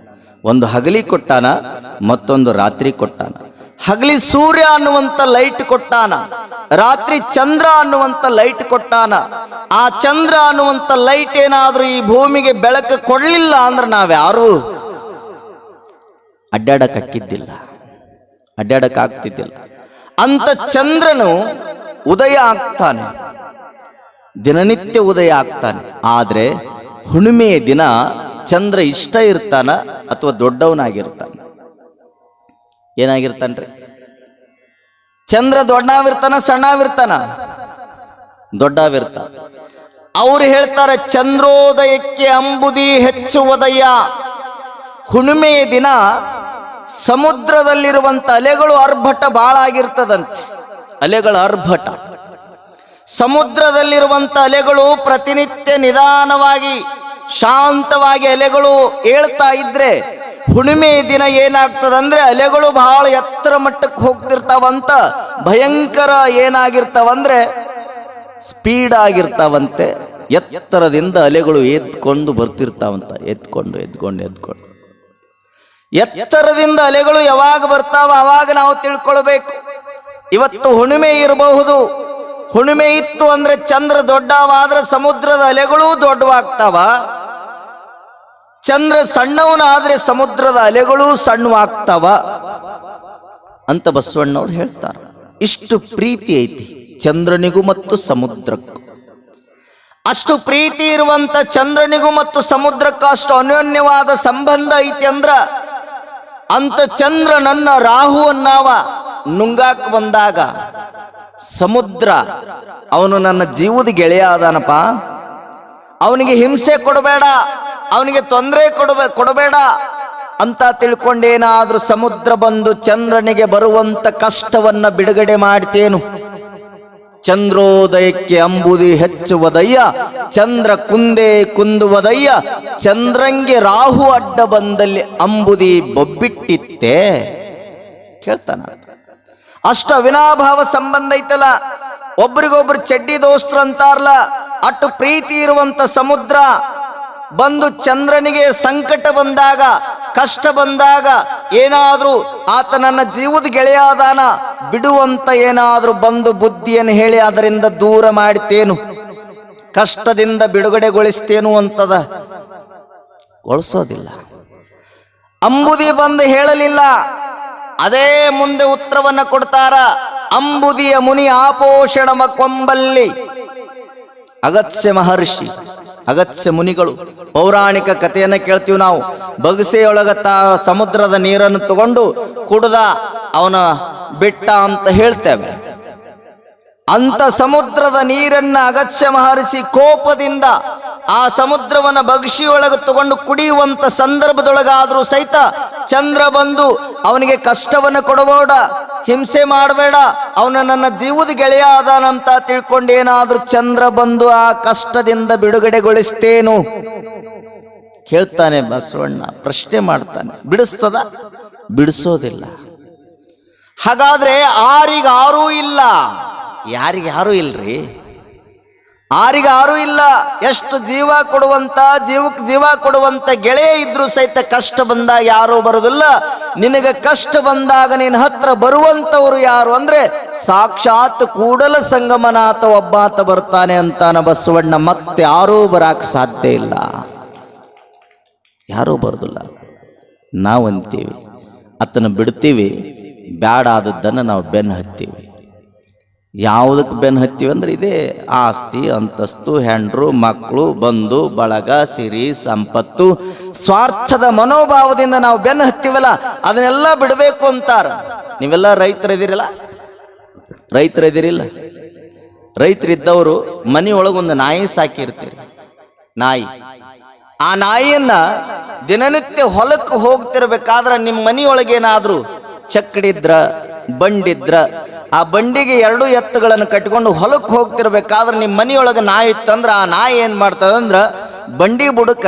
ಒಂದು ಹಗಲಿ ಕೊಟ್ಟಾನ, ಮತ್ತೊಂದು ರಾತ್ರಿ ಕೊಟ್ಟಾನ. ಹಗಲಿ ಸೂರ್ಯ ಅನ್ನುವಂಥ ಲೈಟ್ ಕೊಟ್ಟಾನ, ರಾತ್ರಿ ಚಂದ್ರ ಅನ್ನುವಂಥ ಲೈಟ್ ಕೊಟ್ಟಾನ. ಆ ಚಂದ್ರ ಅನ್ನುವಂಥ ಲೈಟ್ ಏನಾದ್ರೂ ಈ ಭೂಮಿಗೆ ಬೆಳಕು ಕೊಡಲಿಲ್ಲ ಅಂದ್ರೆ ನಾವ್ಯಾರು ಅಡ್ಡಾಡಕ್ಕಿದ್ದಿಲ್ಲ, ಅಡ್ಡಾಡಕ್ಕಾಗ್ತಿದ್ದಿಲ್ಲ. ಅಂತ ಚಂದ್ರನು ಉದಯ ಆಗ್ತಾನೆ, ದಿನನಿತ್ಯ ಉದಯ ಆಗ್ತಾನೆ. ಆದ್ರೆ ಹುಣ್ಣಿಮೆಯ ದಿನ ಚಂದ್ರ ಇಷ್ಟ ಇರ್ತಾನ ಅಥವಾ ದೊಡ್ಡವನಾಗಿರ್ತಾನ? ಏನಾಗಿರ್ತಾನ್ರಿ? ಚಂದ್ರ ದೊಡ್ಡವಿರ್ತಾನ ಸಣ್ಣವಿರ್ತಾನ? ದೊಡ್ಡವಿರ್ತಾನ. ಅವ್ರು ಹೇಳ್ತಾರೆ, ಚಂದ್ರೋದಯಕ್ಕೆ ಅಂಬುದಿ ಹೆಚ್ಚುವುದಯ್ಯ. ಹುಣ್ಣಿಮೆಯ ದಿನ ಸಮುದ್ರದಲ್ಲಿರುವಂತ ಅಲೆಗಳು ಅರ್ಭಟ ಬಹಳ ಆಗಿರ್ತದಂತೆ. ಅಲೆಗಳ ಅರ್ಭಟ, ಸಮುದ್ರದಲ್ಲಿರುವಂತ ಅಲೆಗಳು ಪ್ರತಿನಿತ್ಯ ನಿಧಾನವಾಗಿ ಶಾಂತವಾಗಿ ಅಲೆಗಳು ಏಳ್ತಾ ಇದ್ರೆ, ಹುಣ್ಣಿಮೆ ದಿನ ಏನಾಗ್ತದಂದ್ರೆ ಅಲೆಗಳು ಬಹಳ ಎತ್ತರ ಮಟ್ಟಕ್ಕೆ ಹೋಗ್ತಿರ್ತಾವಂತ. ಭಯಂಕರ ಏನಾಗಿರ್ತಾವಂದ್ರೆ ಸ್ಪೀಡ್ ಆಗಿರ್ತಾವಂತೆ. ಎತ್ತರದಿಂದ ಅಲೆಗಳು ಎತ್ಕೊಂಡು ಬರ್ತಿರ್ತಾವಂತ, ಎತ್ಕೊಂಡು ಎತ್ತರದಿಂದ ಅಲೆಗಳು ಯಾವಾಗ ಬರ್ತಾವ ಅವಾಗ ನಾವು ತಿಳ್ಕೊಳ್ಬೇಕು. ಇವತ್ತು ಹುಣ್ಣಿಮೆ ಇರಬಹುದು, ಹುಣ್ಣಿಮೆ ಇತ್ತು ಅಂದ್ರೆ ಚಂದ್ರ ದೊಡ್ಡವಾದ್ರೆ ಸಮುದ್ರದ ಅಲೆಗಳು ದೊಡ್ಡವಾಗ್ತಾವ. ಚಂದ್ರ ಸಣ್ಣವನಾದ್ರೆ ಸಮುದ್ರದ ಅಲೆಗಳು ಸಣ್ಣವಾಗ್ತಾವ ಅಂತ ಬಸವಣ್ಣವ್ರು ಹೇಳ್ತಾರೆ. ಇಷ್ಟು ಪ್ರೀತಿ ಐತಿ ಚಂದ್ರನಿಗೂ ಮತ್ತು ಸಮುದ್ರಕ್ಕೂ. ಅಷ್ಟು ಪ್ರೀತಿ ಇರುವಂತ ಚಂದ್ರನಿಗೂ ಮತ್ತು ಸಮುದ್ರಕ್ಕೂ ಅಷ್ಟು ಅನ್ಯೋನ್ಯವಾದ ಸಂಬಂಧ ಐತಿ ಅಂದ್ರ ಅಂತ ಚಂದ್ರನನ್ನ ರಾಹುವನ್ನಾವ ನುಂಗಾಕ್ ಬಂದಾಗ ಸಮುದ್ರ ಅವನು ನನ್ನ ಜೀವದ ಗೆಳೆಯ ಅದಾನಪ್ಪ, ಅವನಿಗೆ ಹಿಂಸೆ ಕೊಡಬೇಡ, ಅವನಿಗೆ ತೊಂದರೆ ಕೊಡಬೇಡ ಅಂತ ತಿಳ್ಕೊಂಡೇನಾದ್ರೂ ಸಮುದ್ರ ಬಂದು ಚಂದ್ರನಿಗೆ ಬರುವಂತ ಕಷ್ಟವನ್ನ ಬಿಡುಗಡೆ ಮಾಡ್ತೇನು. ಚಂದ್ರೋದಯಕ್ಕೆ ಅಂಬುದಿ ಹೆಚ್ಚುವುದಯ್ಯ, ಚಂದ್ರ ಕುಂದೇ ಕುಂದುವುದಯ್ಯ, ಚಂದ್ರಂಗೆ ರಾಹು ಅಡ್ಡ ಬಂದಲ್ಲಿ ಅಂಬುದಿ ಬೊಬ್ಬಿಟ್ಟಿತ್ತೆ ಕೇಳ್ತಾನ. ಅಷ್ಟು ಅವಿನಾಭಾವ ಸಂಬಂಧ ಐತಲ್ಲ, ಒಬ್ರಿಗೊಬ್ರು ಚಡ್ಡಿ ದೋಸ್ತರು ಅಂತಾರಲ್ಲ, ಅಟ್ಟು ಪ್ರೀತಿ ಇರುವಂತ ಸಮುದ್ರ ಬಂದು ಚಂದ್ರನಿಗೆ ಸಂಕಟ ಬಂದಾಗ, ಕಷ್ಟ ಬಂದಾಗ ಏನಾದ್ರೂ ಆತ ನನ್ನ ಜೀವದ ಗೆಳೆಯಾದಾನ ಬಿಡುವಂತ ಏನಾದ್ರೂ ಬಂದು ಬುದ್ಧಿಯನ್ನು ಹೇಳಿ ಅದರಿಂದ ದೂರ ಮಾಡ್ತೇನು, ಕಷ್ಟದಿಂದ ಬಿಡುಗಡೆಗೊಳಿಸ್ತೇನು ಅಂತದ. ಗೊಳಿಸೋದಿಲ್ಲ. ಅಂಬುದಿ ಬಂದು ಹೇಳಲಿಲ್ಲ, ಅದೇ ಮುಂದೆ ಉತ್ತರವನ್ನ ಕೊಡ್ತಾರ. ಅಂಬುದಿಯ ಮುನಿ ಆಪೋಷಣಮ ಕೊಂಬಲ್ಲಿ. ಅಗತ್ಯ ಮಹರ್ಷಿ, ಅಗತ್ಯ ಮುನಿಗಳು ಪೌರಾಣಿಕ ಕಥೆಯನ್ನ ಕೇಳ್ತೀವಿ ನಾವು. ಬಗಸೆಯೊಳಗ ಸಮುದ್ರದ ನೀರನ್ನು ತಗೊಂಡು ಕುಡ್ದ ಅವನ ಬಿಟ್ಟ ಅಂತ ಹೇಳ್ತೇವೆ. ಅಂತ ಸಮುದ್ರದ ನೀರನ್ನ ಅಗತ್ಯ ಮಹರ್ಷಿ ಕೋಪದಿಂದ ಆ ಸಮುದ್ರವನ್ನ ಬಗಸಿಯೊಳಗೆ ತಗೊಂಡು ಕುಡಿಯುವಂತ ಸಂದರ್ಭದೊಳಗಾದ್ರೂ ಸಹಿತ ಚಂದ್ರ ಬಂದು ಅವನಿಗೆ ಕಷ್ಟವನ್ನು ಕೊಡಬೇಡ, ಹಿಂಸೆ ಮಾಡಬೇಡ, ಅವನ ನನ್ನ ಜೀವದ ಗೆಳೆಯ ಅದಾನಂತ ತಿಳ್ಕೊಂಡೇನಾದ್ರೂ ಚಂದ್ರ ಬಂದು ಆ ಕಷ್ಟದಿಂದ ಬಿಡುಗಡೆಗೊಳಿಸ್ತೇನು ಕೇಳ್ತಾನೆ ಬಸವಣ್ಣ. ಪ್ರಶ್ನೆ ಮಾಡ್ತಾನೆ. ಬಿಡಿಸ್ತದ? ಬಿಡಿಸೋದಿಲ್ಲ. ಹಾಗಾದ್ರೆ ಆರಿಗಾರೂ ಇಲ್ಲ. ಯಾರಿಗಾರೂ ಇಲ್ರಿ, ಆರಿಗಾರೂ ಇಲ್ಲ. ಎಷ್ಟು ಜೀವ ಕೊಡುವಂತ, ಜೀವಕ್ಕೆ ಜೀವ ಕೊಡುವಂತ ಗೆಳೆಯ ಇದ್ರು ಸಹಿತ ಕಷ್ಟ ಬಂದಾಗ ಯಾರೂ ಬರುವುದಿಲ್ಲ. ನಿನಗೆ ಕಷ್ಟ ಬಂದಾಗ ನಿನ್ನ ಹತ್ರ ಬರುವಂತವರು ಯಾರು ಅಂದ್ರೆ ಸಾಕ್ಷಾತ್ ಕೂಡಲ ಸಂಗಮನಾಥ ಒಬ್ಬಾತ ಬರ್ತಾನೆ ಅಂತಾನ ಬಸವಣ್ಣ. ಮತ್ತೆ ಯಾರೂ ಬರಾಕ್ ಸಾಧ್ಯ ಇಲ್ಲ, ಯಾರೂ ಬರುದಿಲ್ಲ. ನಾವು ಅಂತೀವಿ, ಆತನ ಬಿಡ್ತೀವಿ, ಬ್ಯಾಡ ಆದದ್ದನ್ನು ನಾವು ಬೆನ್ನು ಹತ್ತೀವಿ. ಯಾವುದಕ್ಕೆ ಬೆನ್ನು ಹತ್ತೀವಿ ಅಂದ್ರೆ ಇದೇ ಆಸ್ತಿ, ಅಂತಸ್ತು, ಹೆಂಡ್ರು, ಮಕ್ಕಳು, ಬಂಧು ಬಳಗ, ಸಿರಿ, ಸಂಪತ್ತು, ಸ್ವಾರ್ಥದ ಮನೋಭಾವದಿಂದ ನಾವು ಬೆನ್ನು ಹತ್ತೀವಲ್ಲ, ಅದನ್ನೆಲ್ಲ ಬಿಡಬೇಕು ಅಂತಾರ. ನೀವೆಲ್ಲ ರೈತರಿದ್ದೀರಲ್ಲ, ರೈತರಿದ್ದೀರಿಲ್ಲ? ರೈತರಿದ್ದವರು ಮನೆಯೊಳಗೊಂದು ನಾಯಿ ಸಾಕಿರ್ತೀರಿ. ನಾಯಿ, ಆ ನಾಯಿಯನ್ನ ದಿನನಿತ್ಯ ಹೊಲಕ್ಕೆ ಹೋಗ್ತಿರ್ಬೇಕಾದ್ರೆ ನಿಮ್ಮ ಮನೆಯೊಳಗೇನಾದ್ರೂ ಚಕ್ಕಡಿದ್ರ, ಬಂಡಿದ್ರ, ಆ ಬಂಡಿಗೆ 2 ಎತ್ತುಗಳನ್ನು ಕಟ್ಟಿಕೊಂಡು ಹೊಲಕ್ಕೆ ಹೋಗ್ತಿರ್ಬೇಕಾದ್ರೆ ನಿಮ್ಮ ಮನೆಯೊಳಗೆ ನಾಯಿ ಇತ್ತಂದ್ರೆ ಆ ನಾಯಿ ಏನು ಮಾಡ್ತದಂದ್ರೆ ಬಂಡಿ ಬುಡಕ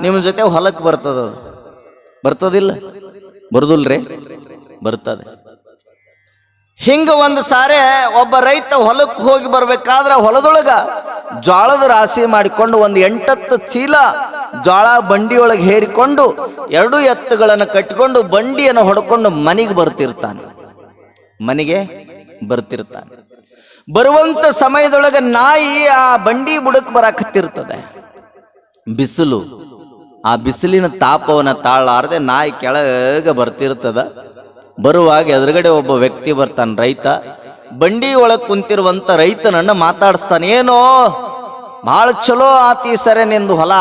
ನಿಮ್ಮ ಜೊತೆ ಹೊಲಕ್ಕೆ ಬರ್ತದ. ಬರ್ತದಿಲ್ಲ? ಬರುದಿಲ್ರಿ? ಬರ್ತದೆ. ಹಿಂಗ ಒಂದು ಸಾರೆ ಒಬ್ಬ ರೈತ ಹೊಲಕ್ಕೆ ಹೋಗಿ ಬರ್ಬೇಕಾದ್ರೆ ಹೊಲದೊಳಗ ಜ್ವಾಳದ ರಾಶಿ ಮಾಡಿಕೊಂಡು ಒಂದು 8-10 ಚೀಲ ಜ್ವಾಳ ಬಂಡಿಯೊಳಗೆ ಹೇರಿಕೊಂಡು 2 ಎತ್ತುಗಳನ್ನು ಕಟ್ಟಿಕೊಂಡು ಬಂಡಿಯನ್ನು ಹೊಡ್ಕೊಂಡು ಮನೆಗೆ ಬರ್ತಿರ್ತಾನೆ. ಮನೆಗೆ ಬರ್ತಿರ್ತಾನೆ. ಬರುವಂತ ಸಮಯದೊಳಗೆ ನಾಯಿ ಆ ಬಂಡಿ ಬುಡಕ್ ಬರಾಕತ್ತಿರ್ತದೆ. ಬಿಸಿಲು, ಆ ಬಿಸಿಲಿನ ತಾಪವನ್ನ ತಾಳಾರದೆ ನಾಯಿ ಕೆಳಗೆ ಬರ್ತಿರ್ತದ. ಬರುವಾಗ ಎದುರುಗಡೆ ಒಬ್ಬ ವ್ಯಕ್ತಿ ಬರ್ತಾನೆ, ರೈತ. ಬಂಡಿ ಒಳಗೆ ಕುಂತಿರುವಂತ ರೈತನನ್ನ ಮಾತಾಡಿಸ್ತಾನೆ. ಏನೋ ಬಹಳ ಚಲೋ ಆತಿ ಸರಿ ನಿಂದು ಹೊಲ,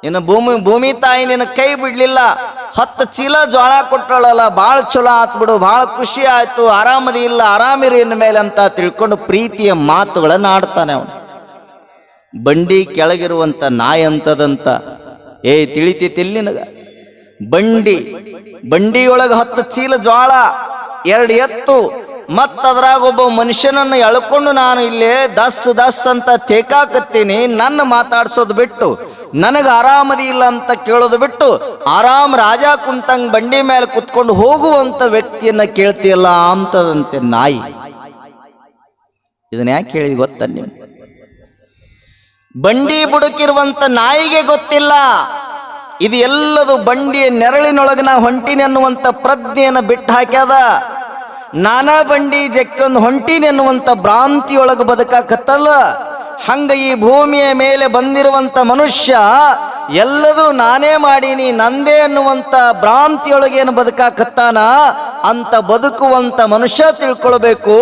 ನಿನ್ನ ಭೂಮಿ ತಾಯಿ ನಿನ್ನ ಕೈ ಬಿಡ್ಲಿಲ್ಲ, 10 ಚೀಲ ಜ್ವಾಳ ಕೊಟ್ಟಳಲ್ಲ, ಭಾಳ ಚಲೋ ಆತ್ ಬಿಡು, ಭಾಳ ಖುಷಿ ಆಯ್ತು, ಆರಾಮದಿ ಇಲ್ಲ, ಆರಾಮಿರಿ ಇನ್ ಮೇಲೆ ಅಂತ ತಿಳ್ಕೊಂಡು ಪ್ರೀತಿಯ ಮಾತುಗಳನ್ನು ಆಡ್ತಾನೆ ಅವನು. ಬಂಡಿ ಕೆಳಗಿರುವಂತ ನಾಯಿ ಅಂತದಂತ, ತಿಳಿತೈತಿಲ್ ನಿನಗ? ಬಂಡಿಯೊಳಗೆ 10 ಚೀಲ ಜ್ವಾಳ, 2 ಎತ್ತು, ಮತ್ತದ್ರಾಗ ಒಬ್ಬ ಮನುಷ್ಯನನ್ನು ಎಳ್ಕೊಂಡು ನಾನು ಇಲ್ಲೇ ದಸ್ ಅಂತ ತೇಕಾಕತ್ತೀನಿ. ನನ್ನ ಮಾತಾಡ್ಸೋದು ಬಿಟ್ಟು, ನನಗೆ ಆರಾಮದಿ ಇಲ್ಲ ಅಂತ ಕೇಳೋದು ಬಿಟ್ಟು, ಆರಾಮ್ ರಾಜ ಕುಂತಂಗ್ ಬಂಡಿ ಮೇಲೆ ಕುತ್ಕೊಂಡು ಹೋಗುವಂತ ವ್ಯಕ್ತಿಯನ್ನ ಕೇಳ್ತೀಯಲ್ಲ ಅಂತದಂತೆ ನಾಯಿ. ಇದನ್ನ ಯಾಕೆ ಹೇಳಿದ್ ಗೊತ್ತ ನೀವು? ಬಂಡಿ ಬುಡಕಿರುವಂತ ನಾಯಿಗೆ ಗೊತ್ತಿಲ್ಲ ಇದು ಎಲ್ಲದು ಬಂಡಿಯ ನೆರಳಿನೊಳಗೆ ನಾ ಹೊಂಟೀನಿ ಅನ್ನುವಂತ ಪ್ರಜ್ಞೆಯನ್ನು ಬಿಟ್ಟು ಹಾಕ್ಯದ. ನಾನಾ ಬಂಡಿ ಜಕ್ಕೊಂದು ಹೊಂಟೀನಿ ಅನ್ನುವಂತ ಭ್ರಾಂತಿಯೊಳಗೆ ಬದುಕಾಕತ್ತಲ್ಲ. ಹಂಗ ಈ ಭೂಮಿಯ ಮೇಲೆ ಬಂದಿರುವಂತ ಮನುಷ್ಯ ಎಲ್ಲದೂ ನಾನೇ ಮಾಡೀನಿ ನಂದೇ ಅನ್ನುವಂಥ ಭ್ರಾಂತಿಯೊಳಗೇನು ಬದುಕಾಕತ್ತಾನ ಅಂತ ಬದುಕುವಂಥ ಮನುಷ್ಯ ತಿಳ್ಕೊಳ್ಬೇಕು.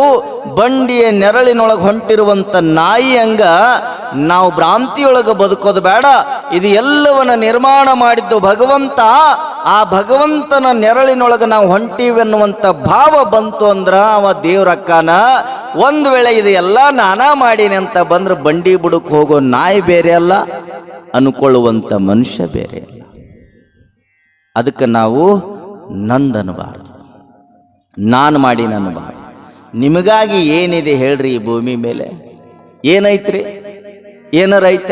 ಬಂಡಿಯ ನೆರಳಿನೊಳಗೆ ಹೊಂಟಿರುವಂಥ ನಾಯಿ ಹಂಗ ನಾವು ಭ್ರಾಂತಿಯೊಳಗೆ ಬದುಕೋದು ಬೇಡ. ಇದು ಎಲ್ಲವನ್ನ ನಿರ್ಮಾಣ ಮಾಡಿದ್ದು ಭಗವಂತ. ಆ ಭಗವಂತನ ನೆರಳಿನೊಳಗೆ ನಾವು ಹೊಂಟೀವಿ ಅನ್ನುವಂಥ ಭಾವ ಬಂತು ಅಂದ್ರ ಅವ ದೇವ್ರಕ್ಕಾನ. ಒಂದು ವೇಳೆ ಇದು ಎಲ್ಲ ನಾನಾ ಮಾಡೀನಿ ಅಂತ ಬಂದ್ರೆ ಬಂಡಿ ಬುಡಕ್ಕೆ ಹೋಗೋ ನಾಯಿ ಬೇರೆ ಅಲ್ಲ, ಅನ್ಕೊಳ್ಳುವಂಥ ಮನುಷ್ಯ ಬೇರೆ ಅಲ್ಲ. ಅದಕ್ಕೆ ನಾವು ನಂದನಬಾರ್ದು, ನಾನು ಮಾಡಿ ಅನ್ನಬಾರ್ದು. ನಿಮಗಾಗಿ ಏನಿದೆ ಹೇಳ್ರಿ ಈ ಭೂಮಿ ಮೇಲೆ? ಏನೈತ್ರಿ? ಏನಾರ ಐತ?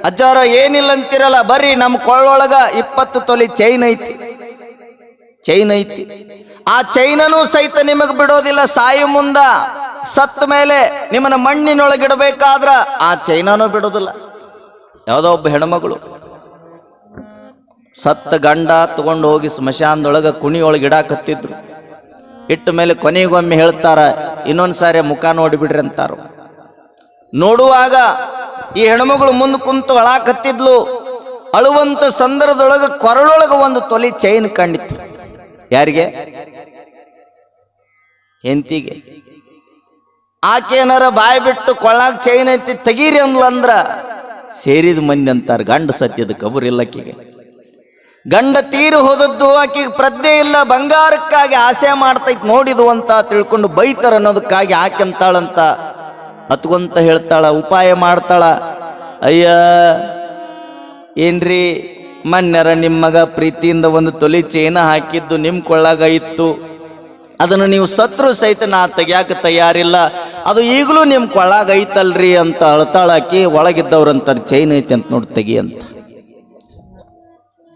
ಅಜ್ಜಾರ ಏನಿಲ್ಲ ಅಂತಿರಲ್ಲ, ಬರ್ರಿ ನಮ್ಮ ಕೊಳ್ಳೊಳಗ 20 ತೊಲಿ ಚೈನ್ ಐತಿ, ಚೈನ್ ಐತಿ. ಆ ಚೈನನೂ ಸಹಿತ ನಿಮಗೆ ಬಿಡೋದಿಲ್ಲ. ಸಾಯು ಮುಂದ ಸತ್ತ ಮೇಲೆ ನಿಮ್ಮನ್ನ ಮಣ್ಣಿನೊಳಗಿಡಬೇಕಾದ್ರ ಆ ಚೈನನೂ ಬಿಡೋದಿಲ್ಲ. ಯಾವುದೋ ಒಬ್ಬ ಹೆಣ್ಮಗಳು ಸತ್ತ ಗಂಡ ತಗೊಂಡು ಹೋಗಿ ಸ್ಮಶಾನದೊಳಗೆ ಕುಣಿಯೊಳಗೆ ಇಡಾಕತ್ತಿದ್ರು. ಇಟ್ಟ ಮೇಲೆ ಕೊನೆಗೊಮ್ಮೆ ಹೇಳ್ತಾರ, ಇನ್ನೊಂದು ಸಾರಿ ಮುಖ ನೋಡಿಬಿಡ್ರಿ ಅಂತಾರ. ನೋಡುವಾಗ ಈ ಹೆಣ್ಮಗಳು ಮುಂದೆ ಕುಂತು ಅಳಾಕತ್ತಿದ್ಲು. ಅಳುವಂತ ಸಂದರ್ಭದೊಳಗೆ ಕೊರಳೊಳಗೆ ಒಂದು ತೊಲಿ ಚೈನ್ ಕಂಡಿತ್ತು. ಯಾರಿಗೆ? ಹೆಂಡತಿಗೆ. ಆಕೆ ಏನಾರ ಬಾಯಿ ಬಿಟ್ಟು ಕೊಳ್ಳಾಗ ಚೈನ್ ಐತಿ ತೆಗೀರಿ ಅಂದ್ಲಂದ್ರ ಸೇರಿದ ಮಂದಿ ಅಂತಾರ ಗಂಡ ಸತ್ಯದ ಕಬುರಿಲ್ಲಕ್ಕಿಗೆ. ಗಂಡ ತೀರು ಹೋದದ್ದು ಆಕೆಗೆ ಪ್ರಜ್ಞೆ ಇಲ್ಲ, ಬಂಗಾರಕ್ಕಾಗಿ ಆಸೆ ಮಾಡ್ತೈತಿ ನೋಡಿದು ಅಂತ ತಿಳ್ಕೊಂಡು ಬೈತಾರ ಅನ್ನೋದಕ್ಕಾಗಿ ಆಕೆ ಅಂತಾಳಂತ ಅತ್ಕೊಂತ ಹೇಳ್ತಾಳ, ಉಪಾಯ ಮಾಡ್ತಾಳ. ಅಯ್ಯ ಏನ್ರಿ ಮನ್ಯರ ನಿಮ್ಮ ಮಗ ಪ್ರೀತಿಯಿಂದ ಒಂದು ತೊಲಿ ಚೈನ ಹಾಕಿದ್ದು ನಿಮ್ಮ ಕೊಳ್ಳಾಗ ಇತ್ತು, ಅದನ್ನು ನೀವು ಸತ್ರು ಸಹಿತ ನಾ ತೆಗ್ಯಾಕ ತಯಾರಿಲ್ಲ, ಅದು ಈಗಲೂ ನಿಮ್ಮ ಕೊಳ್ಳಾಗ ಐತಲ್ರಿ ಅಂತ ಅಳ್ತಾಳಾಕಿ. ಒಳಗಿದ್ದವ್ರಂತಾರೆ ಚೈನ್ ಐತಿ ಅಂತ ನೋಡಿ ತೆಗಿ ಅಂತ,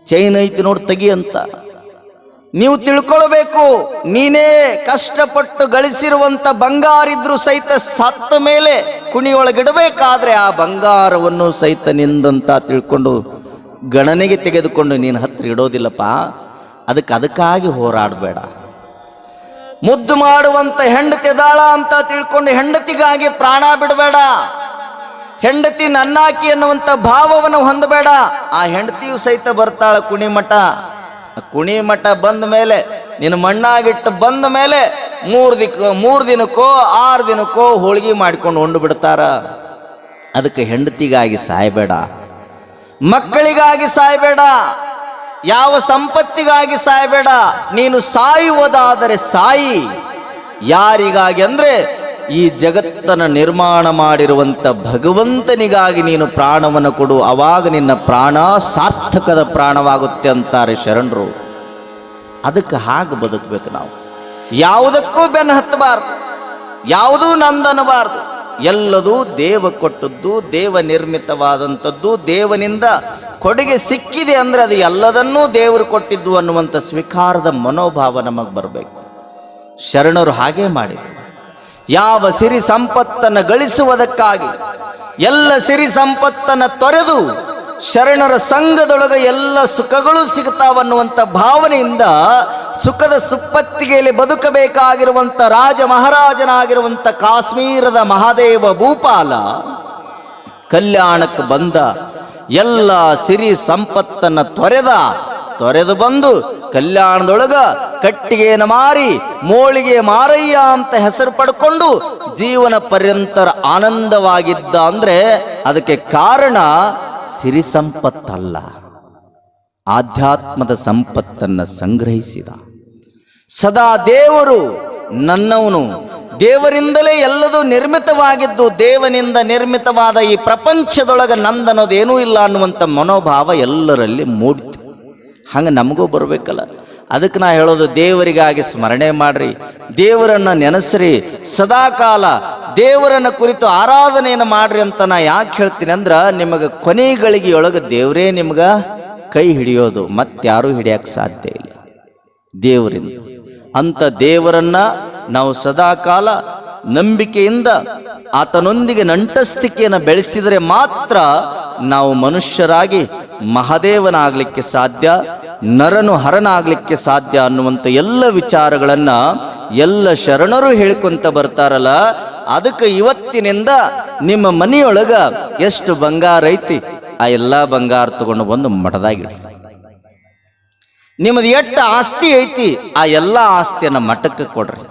ಚೈನ್ ಐತಿ ನೋಡಿ ತೆಗಿ ಅಂತ. ನೀವು ತಿಳ್ಕೊಳ್ಬೇಕು, ನೀನೇ ಕಷ್ಟಪಟ್ಟು ಗಳಿಸಿರುವಂತ ಬಂಗಾರ ಇದ್ರು ಸಹಿತ ಸತ್ತ ಮೇಲೆ ಕುಣಿಯೊಳಗಿಡಬೇಕಾದ್ರೆ ಆ ಬಂಗಾರವನ್ನು ಸಹಿತ ನಿಂದಂತ ತಿಳ್ಕೊಂಡು ಗಣನೆಗೆ ತೆಗೆದುಕೊಂಡು ನೀನು ಹತ್ರ ಇಡೋದಿಲ್ಲಪ್ಪ. ಅದಕ್ಕಾಗಿ ಹೋರಾಡಬೇಡ. ಮುದ್ದು ಮಾಡುವಂತ ಹೆಂಡತಿದಾಳ ಅಂತ ತಿಳ್ಕೊಂಡು ಹೆಂಡತಿಗಾಗಿ ಪ್ರಾಣ ಬಿಡಬೇಡ. ಹೆಂಡತಿ ನನ್ನಾಕಿ ಅನ್ನುವಂಥ ಭಾವವನ್ನು ಹೊಂದಬೇಡ. ಆ ಹೆಂಡತಿಯು ಸಹಿತ ಬರ್ತಾಳ ಕುಣಿಮಠ. ಕುಣಿಮಠ ಬಂದ ಮೇಲೆ ನಿನ್ನ ಮಣ್ಣಾಗಿಟ್ಟು ಬಂದ ಮೇಲೆ 3 ದಿನಕ್ಕೋ 6 ದಿನಕ್ಕೋ ಹೋಳಿಗೆ ಮಾಡ್ಕೊಂಡು ಉಂಡು ಬಿಡ್ತಾರ. ಅದಕ್ಕೆ ಹೆಂಡತಿಗಾಗಿ ಸಾಯಬೇಡ, ಮಕ್ಕಳಿಗಾಗಿ ಸಾಯಬೇಡ, ಯಾವ ಸಂಪತ್ತಿಗಾಗಿ ಸಾಯಬೇಡ. ನೀನು ಸಾಯುವುದಾದರೆ ಸಾಯಿ. ಯಾರಿಗಾಗಿ ಅಂದ್ರೆ ಈ ಜಗತ್ತನ್ನು ನಿರ್ಮಾಣ ಮಾಡಿರುವಂಥ ಭಗವಂತನಿಗಾಗಿ ನೀನು ಪ್ರಾಣವನ್ನು ಕೊಡು. ಅವಾಗ ನಿನ್ನ ಪ್ರಾಣ ಸಾರ್ಥಕದ ಪ್ರಾಣವಾಗುತ್ತೆ ಅಂತಾರೆ ಶರಣರು. ಅದಕ್ಕೆ ಹಾಗೆ ಬದುಕಬೇಕು ನಾವು. ಯಾವುದಕ್ಕೂ ಬೆನ್ನು ಹತ್ತಬಾರ್ದು, ಯಾವುದೂ ನಂದನಬಾರ್ದು. ಎಲ್ಲದೂ ದೇವ ಕೊಟ್ಟದ್ದು, ದೇವ ನಿರ್ಮಿತವಾದಂಥದ್ದು. ದೇವನಿಂದ ಕೊಡುಗೆ ಸಿಕ್ಕಿದೆ ಅಂದರೆ ಅದು ಎಲ್ಲದನ್ನೂ ದೇವರು ಕೊಟ್ಟಿದ್ದು ಅನ್ನುವಂಥ ಸ್ವೀಕಾರದ ಮನೋಭಾವ ನಮಗೆ ಬರಬೇಕು. ಶರಣರು ಹಾಗೇ ಮಾಡಿದರು. ಯಾವ ಸಿರಿ ಸಂಪತ್ತನ್ನು ಗಳಿಸುವುದಕ್ಕಾಗಿ ಎಲ್ಲ ಸಿರಿ ಸಂಪತ್ತನ್ನು ತೊರೆದು ಶರಣರ ಸಂಘದೊಳಗೆ ಎಲ್ಲ ಸುಖಗಳು ಸಿಗ್ತಾವನ್ನುವಂಥ ಭಾವನೆಯಿಂದ ಸುಖದ ಸುಪ್ಪತ್ತಿಗೆಯಲ್ಲಿ ಬದುಕಬೇಕಾಗಿರುವಂಥ ರಾಜ ಮಹಾರಾಜನಾಗಿರುವಂಥ ಕಾಶ್ಮೀರದ ಮಹಾದೇವ ಭೂಪಾಲ ಕಲ್ಯಾಣಕ್ಕೆ ಬಂದ. ಎಲ್ಲ ಸಿರಿ ಸಂಪತ್ತನ್ನು ತೊರೆದು ಬಂದು ಕಲ್ಯಾಣದೊಳಗ ಕಟ್ಟಿಗೆಯನ್ನು ಮಾರಿ ಮೋಳಿಗೆ ಮಾರಯ್ಯ ಅಂತ ಹೆಸರು ಪಡ್ಕೊಂಡು ಜೀವನ ಪರ್ಯಂತರ ಆನಂದವಾಗಿದ್ದ. ಅಂದ್ರೆ ಅದಕ್ಕೆ ಕಾರಣ ಸಿರಿ ಸಂಪತ್ತಲ್ಲ, ಆಧ್ಯಾತ್ಮದ ಸಂಪತ್ತನ್ನು ಸಂಗ್ರಹಿಸಿದ. ಸದಾ ದೇವರು ನನ್ನವನು, ದೇವರಿಂದಲೇ ಎಲ್ಲದೂ ನಿರ್ಮಿತವಾಗಿದ್ದು, ದೇವನಿಂದ ನಿರ್ಮಿತವಾದ ಈ ಪ್ರಪಂಚದೊಳಗೆ ನಂದನ್ನೋದೇನೂ ಇಲ್ಲ ಅನ್ನುವಂಥ ಮನೋಭಾವ ಎಲ್ಲರಲ್ಲಿ ಮೂಡಿತು. ಹಂಗೆ ನಮಗೂ ಬರಬೇಕಲ್ಲ. ಅದಕ್ಕೆ ನಾ ಹೇಳೋದು, ದೇವರಿಗಾಗಿ ಸ್ಮರಣೆ ಮಾಡ್ರಿ, ದೇವರನ್ನು ನೆನೆಸ್ರಿ, ಸದಾಕಾಲ ದೇವರನ್ನು ಕುರಿತು ಆರಾಧನೆಯನ್ನು ಮಾಡ್ರಿ ಅಂತ ನಾ ಯಾಕೆ ಹೇಳ್ತೀನಿ ಅಂದ್ರೆ, ನಿಮಗೆ ಕೊನೆಗಳಿಗೆಯೊಳಗೆ ದೇವರೇ ನಿಮ್ಗೆ ಕೈ ಹಿಡಿಯೋದು, ಮತ್ತಾರೂ ಹಿಡಿಯೋಕ್ಕೆ ಸಾಧ್ಯ ಇಲ್ಲ ದೇವರಿಂದ. ಅಂಥ ದೇವರನ್ನ ನಾವು ಸದಾಕಾಲ ನಂಬಿಕೆಯಿಂದ ಆತನೊಂದಿಗೆ ನಂಟಸ್ತಿಕೆಯನ್ನು ಬೆಳೆಸಿದರೆ ಮಾತ್ರ ನಾವು ಮನುಷ್ಯರಾಗಿ ಮಹಾದೇವನಾಗಲಿಕ್ಕೆ ಸಾಧ್ಯ, ನರನು ಹರನಾಗಲಿಕ್ಕೆ ಸಾಧ್ಯ ಅನ್ನುವಂಥ ಎಲ್ಲ ವಿಚಾರಗಳನ್ನು ಎಲ್ಲ ಶರಣರು ಹೇಳ್ಕೊಂತ ಬರ್ತಾರಲ್ಲ. ಅದಕ್ಕೆ ಇವತ್ತಿನಿಂದ ನಿಮ್ಮ ಮನೆಯೊಳಗ ಎಷ್ಟು ಬಂಗಾರ ಐತಿ ಆ ಎಲ್ಲ ಬಂಗಾರ ತಗೊಂಡು ಬಂದು ಮಠದಾಗಿಡ್ರಿ. ನಿಮ್ಮದು ಎಷ್ಟು ಆಸ್ತಿ ಐತಿ ಆ ಎಲ್ಲ ಆಸ್ತಿಯನ್ನು ಮಠಕ್ಕೆ ಕೊಡ್ರಿ.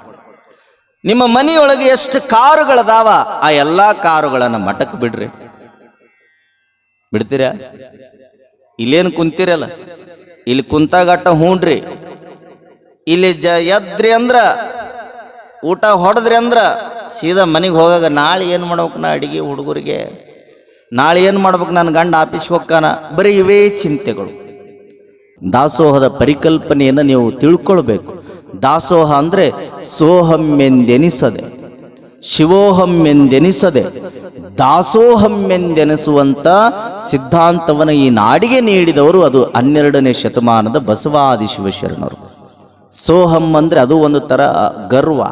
ನಿಮ್ಮ ಮನೆಯೊಳಗೆ ಎಷ್ಟು ಕಾರುಗಳದಾವ ಆ ಎಲ್ಲ ಕಾರುಗಳನ್ನು ಮಠಕ್ಕೆ ಬಿಡ್ರಿ. ಬಿಡ್ತೀರ? ಇಲ್ಲೇನು ಕುಂತೀರಲ್ಲ, ಇಲ್ಲಿ ಕುಂತಾಗಟ್ಟ ಹೂಣ್ರಿ. ಇಲ್ಲಿ ಎದ್ರಿ ಅಂದ್ರ, ಊಟ ಹೊಡೆದ್ರಿ ಅಂದ್ರ ಸೀದಾ ಮನೆಗೆ ಹೋಗಾಗ ನಾಳೆ ಏನು ಮಾಡ್ಬೇಕು ನಾ ಅಡಿಗೆ ಹುಡುಗರಿಗೆ, ನಾಳೆ ಏನು ಮಾಡ್ಬೇಕು ನನ್ನ ಗಂಡ ಆಫೀಸ್ಗೆ ಹೋಗ್ಕಾನ, ಬರೀ ಇವೇ ಚಿಂತೆಗಳು. ದಾಸೋಹದ ಪರಿಕಲ್ಪನೆಯನ್ನು ನೀವು ತಿಳ್ಕೊಳ್ಬೇಕು. ದಾಸೋಹ ಅಂದರೆ ಸೋಹಂ ಎಂದೆನಿಸದೆ, ಶಿವೋಹಂ ಎಂದೆನಿಸದೆ, ದಾಸೋಹಂ ಎಂದೆನಿಸುವಂಥ ಸಿದ್ಧಾಂತವನ್ನು ಈ ನಾಡಿಗೆ ನೀಡಿದವರು ಅದು 12ನೇ ಶತಮಾನದ ಬಸವಾದಿ ಶಿವಶರಣರು. ಸೋಹಂ ಅಂದರೆ ಅದು ಒಂದು ಥರ ಗರ್ವ,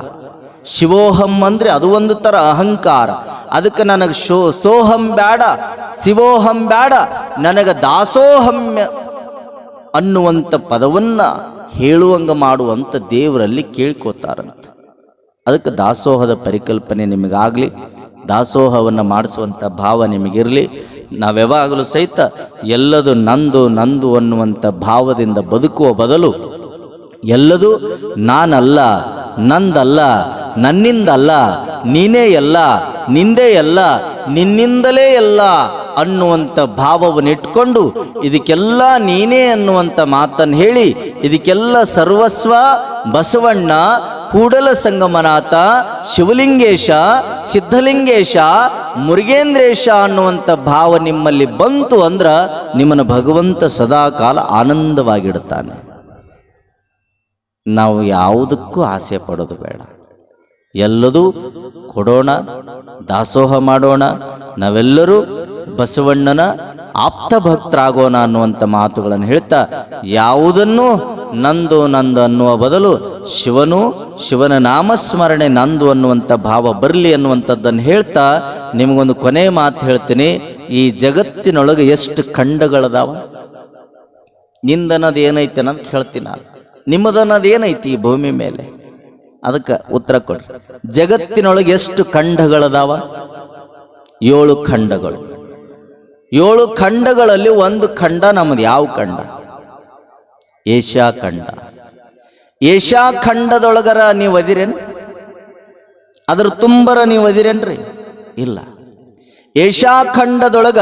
ಶಿವೋಹಂ ಅಂದರೆ ಅದು ಒಂದು ಥರ ಅಹಂಕಾರ. ಅದಕ್ಕೆ ನನಗೆ ಸೋಹಂ ಬೇಡ, ಶಿವೋಹಂ ಬೇಡ, ನನಗೆ ದಾಸೋಹಂ ಅನ್ನುವಂಥ ಪದವನ್ನು ಹೇಳುವಂಗ ಮಾಡುವಂಥ ದೇವರಲ್ಲಿ ಕೇಳ್ಕೋತಾರಂತ. ಅದಕ್ಕೆ ದಾಸೋಹದ ಪರಿಕಲ್ಪನೆ ನಿಮಗಾಗಲಿ, ದಾಸೋಹವನ್ನು ಮಾಡಿಸುವಂಥ ಭಾವ ನಿಮಗಿರಲಿ. ನಾವ್ಯಾವಾಗಲೂ ಸಹಿತ ಎಲ್ಲದು ನಂದು ನಂದು ಅನ್ನುವಂಥ ಭಾವದಿಂದ ಬದುಕುವ ಬದಲು ಎಲ್ಲದು ನಾನಲ್ಲ, ನಂದಲ್ಲ, ನನ್ನಿಂದಲ್ಲ, ನೀನೇ ಎಲ್ಲ, ನಿಂದೇ ಎಲ್ಲ, ನಿನ್ನಿಂದಲೇ ಎಲ್ಲ ಅನ್ನುವಂಥ ಭಾವವನ್ನು ಇಟ್ಕೊಂಡು ಇದಕ್ಕೆಲ್ಲ ನೀನೇ ಅನ್ನುವಂಥ ಮಾತನ್ನು ಹೇಳಿ ಇದಕ್ಕೆಲ್ಲ ಸರ್ವಸ್ವ ಬಸವಣ್ಣ, ಕೂಡಲ ಸಂಗಮನಾಥ, ಶಿವಲಿಂಗೇಶ, ಸಿದ್ಧಲಿಂಗೇಶ, ಮುರುಗೇಂದ್ರೇಶ ಅನ್ನುವಂಥ ಭಾವ ನಿಮ್ಮಲ್ಲಿ ಬಂತು ಅಂದ್ರೆ ನಿಮ್ಮನ್ನು ಭಗವಂತ ಸದಾಕಾಲ ಆನಂದವಾಗಿಡುತ್ತಾನೆ. ನಾವು ಯಾವುದಕ್ಕೂ ಆಸೆ ಪಡೋದು ಬೇಡ, ಎಲ್ಲದೂ ಕೊಡೋಣ, ದಾಸೋಹ ಮಾಡೋಣ, ನಾವೆಲ್ಲರೂ ಬಸವಣ್ಣನ ಆಪ್ತ ಭಕ್ತರಾಗೋಣ ಅನ್ನುವಂಥ ಮಾತುಗಳನ್ನು ಹೇಳ್ತಾ, ಯಾವುದನ್ನು ನಂದು ನಂದು ಅನ್ನುವ ಬದಲು ಶಿವನ ನಾಮಸ್ಮರಣೆ ನಂದು ಅನ್ನುವಂಥ ಭಾವ ಬರಲಿ ಅನ್ನುವಂಥದ್ದನ್ನು ಹೇಳ್ತಾ ನಿಮಗೊಂದು ಕೊನೆ ಮಾತು ಹೇಳ್ತೀನಿ. ಈ ಜಗತ್ತಿನೊಳಗೆ ಎಷ್ಟು ಖಂಡಗಳದಾವ? ನಿಂದನ್ನೋದು ಏನೈತೆ ಅನ್ನೋದು ಹೇಳ್ತೀನಿ ನಾನು. ನಿಮ್ಮದನ್ನೋದು ಏನೈತಿ ಈ ಭೂಮಿ ಮೇಲೆ? ಅದಕ್ಕೆ ಉತ್ತರ ಕೊಡ್ರಿ. ಜಗತ್ತಿನೊಳಗೆ ಎಷ್ಟು ಖಂಡಗಳದಾವ? 7 ಖಂಡಗಳು. 7 ಖಂಡಗಳಲ್ಲಿ ಒಂದು ಖಂಡ ನಮ್ಮದು. ಯಾವ ಖಂಡ? ಏಷ್ಯಾ ಖಂಡ. ಏಷ್ಯಾ ಖಂಡದೊಳಗರ ನೀವು ಅದಿರೇನು? ಅದ್ರ ತುಂಬರ ನೀವು ಅದಿರೇನ್ರಿ? ಇಲ್ಲ. ಏಷ್ಯಾ ಖಂಡದೊಳಗ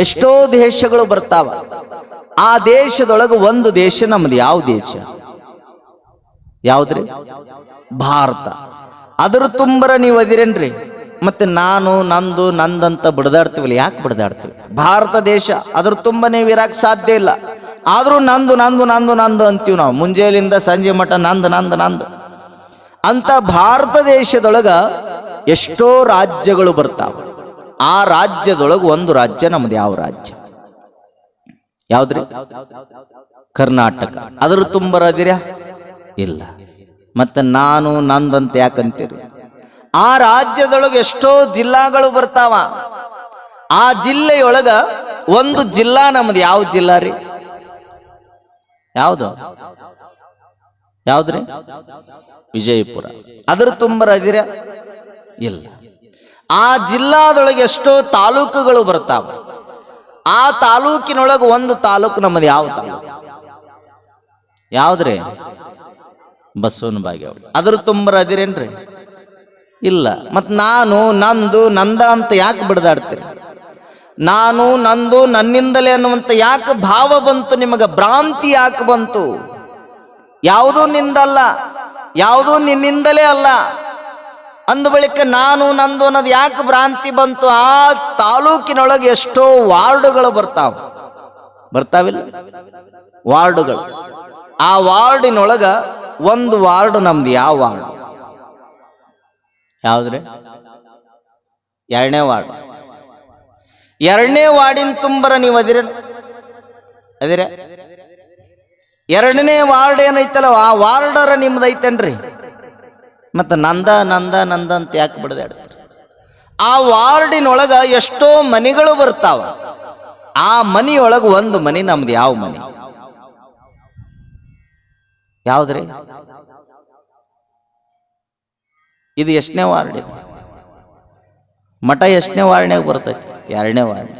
ಎಷ್ಟೋ ದೇಶಗಳು ಬರ್ತಾವ. ಆ ದೇಶದೊಳಗೆ ಒಂದು ದೇಶ ನಮ್ಮದು. ಯಾವ ದೇಶ? ಯಾವ್ದ್ರಿ? ಭಾರತ. ಅದ್ರ ತುಂಬರ ನೀವು ಅದಿರೇನ್ರಿ? ಮತ್ತೆ ನಾನು ನಂದು ನಂದಂತ ಬಡ್ದಾಡ್ತೀವಲ್ಲ, ಯಾಕೆ ಬಡ್ದಾಡ್ತೀವಿ? ಭಾರತ ದೇಶ ಅದ್ರ ತುಂಬ ನೀವು ಇರಕ್ಕೆ ಸಾಧ್ಯ ಇಲ್ಲ. ಆದರೂ ನಂದು ನಂದು ನಂದು ನಂದು ಅಂತೀವಿ ನಾವು, ಮುಂಜಾನೆಯಿಂದ ಸಂಜೆ ಮಟ್ಟ ನಂದು ನಂದು ನಂದು ಅಂತ. ಭಾರತ ದೇಶದೊಳಗ ಎಷ್ಟೋ ರಾಜ್ಯಗಳು ಬರ್ತಾವ. ಆ ರಾಜ್ಯದೊಳಗೆ ಒಂದು ರಾಜ್ಯ ನಮ್ದು. ಯಾವ ರಾಜ್ಯ? ಯಾವ್ದ್ರಿ? ಕರ್ನಾಟಕ. ಅದ್ರ ತುಂಬರದಿರ್ಯಾ? ಇಲ್ಲ. ಮತ್ತೆ ನಾನು ನಂದಂತ ಯಾಕಂತೀರಿ? ಆ ರಾಜ್ಯದೊಳಗೆ ಎಷ್ಟೋ ಜಿಲ್ಲಾಗಳು ಬರ್ತಾವ. ಆ ಜಿಲ್ಲೆಯೊಳಗ ಒಂದು ಜಿಲ್ಲಾ ನಮ್ದು. ಯಾವ ಜಿಲ್ಲಾ ರೀ? ಯಾವುದು? ಯಾವ್ದ್ರಿ? ವಿಜಯಪುರ. ಅದ್ರ ತುಂಬರ ಅದಿರ? ಇಲ್ಲ. ಆ ಜಿಲ್ಲಾದೊಳಗೆ ಎಷ್ಟೋ ತಾಲೂಕುಗಳು ಬರ್ತಾವ. ಆ ತಾಲೂಕಿನೊಳಗೆ ಒಂದು ತಾಲೂಕು ನಮ್ಮದು. ಯಾವ ತಾಲೂಕು? ಯಾವ್ದ್ರಿ? ಬಸವನ ಬಾಗೇವಾಡಿ. ಅದ್ರ ತುಂಬರ ಅದಿರೇನ್ರಿ? ಇಲ್ಲ. ಮತ್ ನಾನು ನಂದು ನಂದ ಅಂತ ಯಾಕೆ ಬಿಡದಾಡ್ತೀರಿ? ನಾನು ನಂದು ನನ್ನಿಂದಲೇ ಅನ್ನುವಂತ ಯಾಕೆ ಭಾವ ಬಂತು ನಿಮಗೆ? ಭ್ರಾಂತಿ ಯಾಕೆ ಬಂತು? ಯಾವುದೂ ನಿಂದಲ್ಲ, ಯಾವುದೂ ನಿನ್ನಿಂದಲೇ ಅಲ್ಲ ಅಂದ ಬಳಿಕ ನಾನು ನಂದು ಅನ್ನೋದು ಯಾಕೆ ಭ್ರಾಂತಿ ಬಂತು? ಆ ತಾಲೂಕಿನೊಳಗೆ ಎಷ್ಟೋ ವಾರ್ಡುಗಳು ಬರ್ತಾವಿಲ್ಲ? ವಾರ್ಡುಗಳು. ಆ ವಾರ್ಡಿನೊಳಗ ಒಂದು ವಾರ್ಡ್ ನಮ್ದು. ಯಾವ ವಾರ್ಡ್? ಯಾವ್ದ್ರಿ? 2ನೇ ವಾರ್ಡ್. 2ನೇ ವಾರ್ಡಿನ ತುಂಬರ ನೀವು ಅದಿರ? 2ನೇ ವಾರ್ಡ್ ಏನೈತಲ್ಲ, ಆ ವಾರ್ಡರ ನಿಮ್ದು ಐತೇನ್ರಿ? ಮತ್ತೆ ನಂದ ನಂದ ನಂದ ಅಂತ ಯಾಕೆ ಬಿಡದಾಡ್ತೀರಿ? ಆ ವಾರ್ಡಿನೊಳಗ ಎಷ್ಟೋ ಮನೆಗಳು ಬರ್ತಾವ. ಆ ಮನೆಯೊಳಗೆ ಒಂದು ಮನೆ ನಮ್ದು. ಯಾವ ಮನೆ? ಯಾವ್ದ್ರಿ? ಇದು ಎಷ್ಟನೇ ವಾರ್ಡ್? ಇದು ಮಠ ಎಷ್ಟನೇ ವಾರ್ಡ್ನಾಗ ಬರ್ತೈತಿ? 2ನೇ ವಾರ್ಡ್.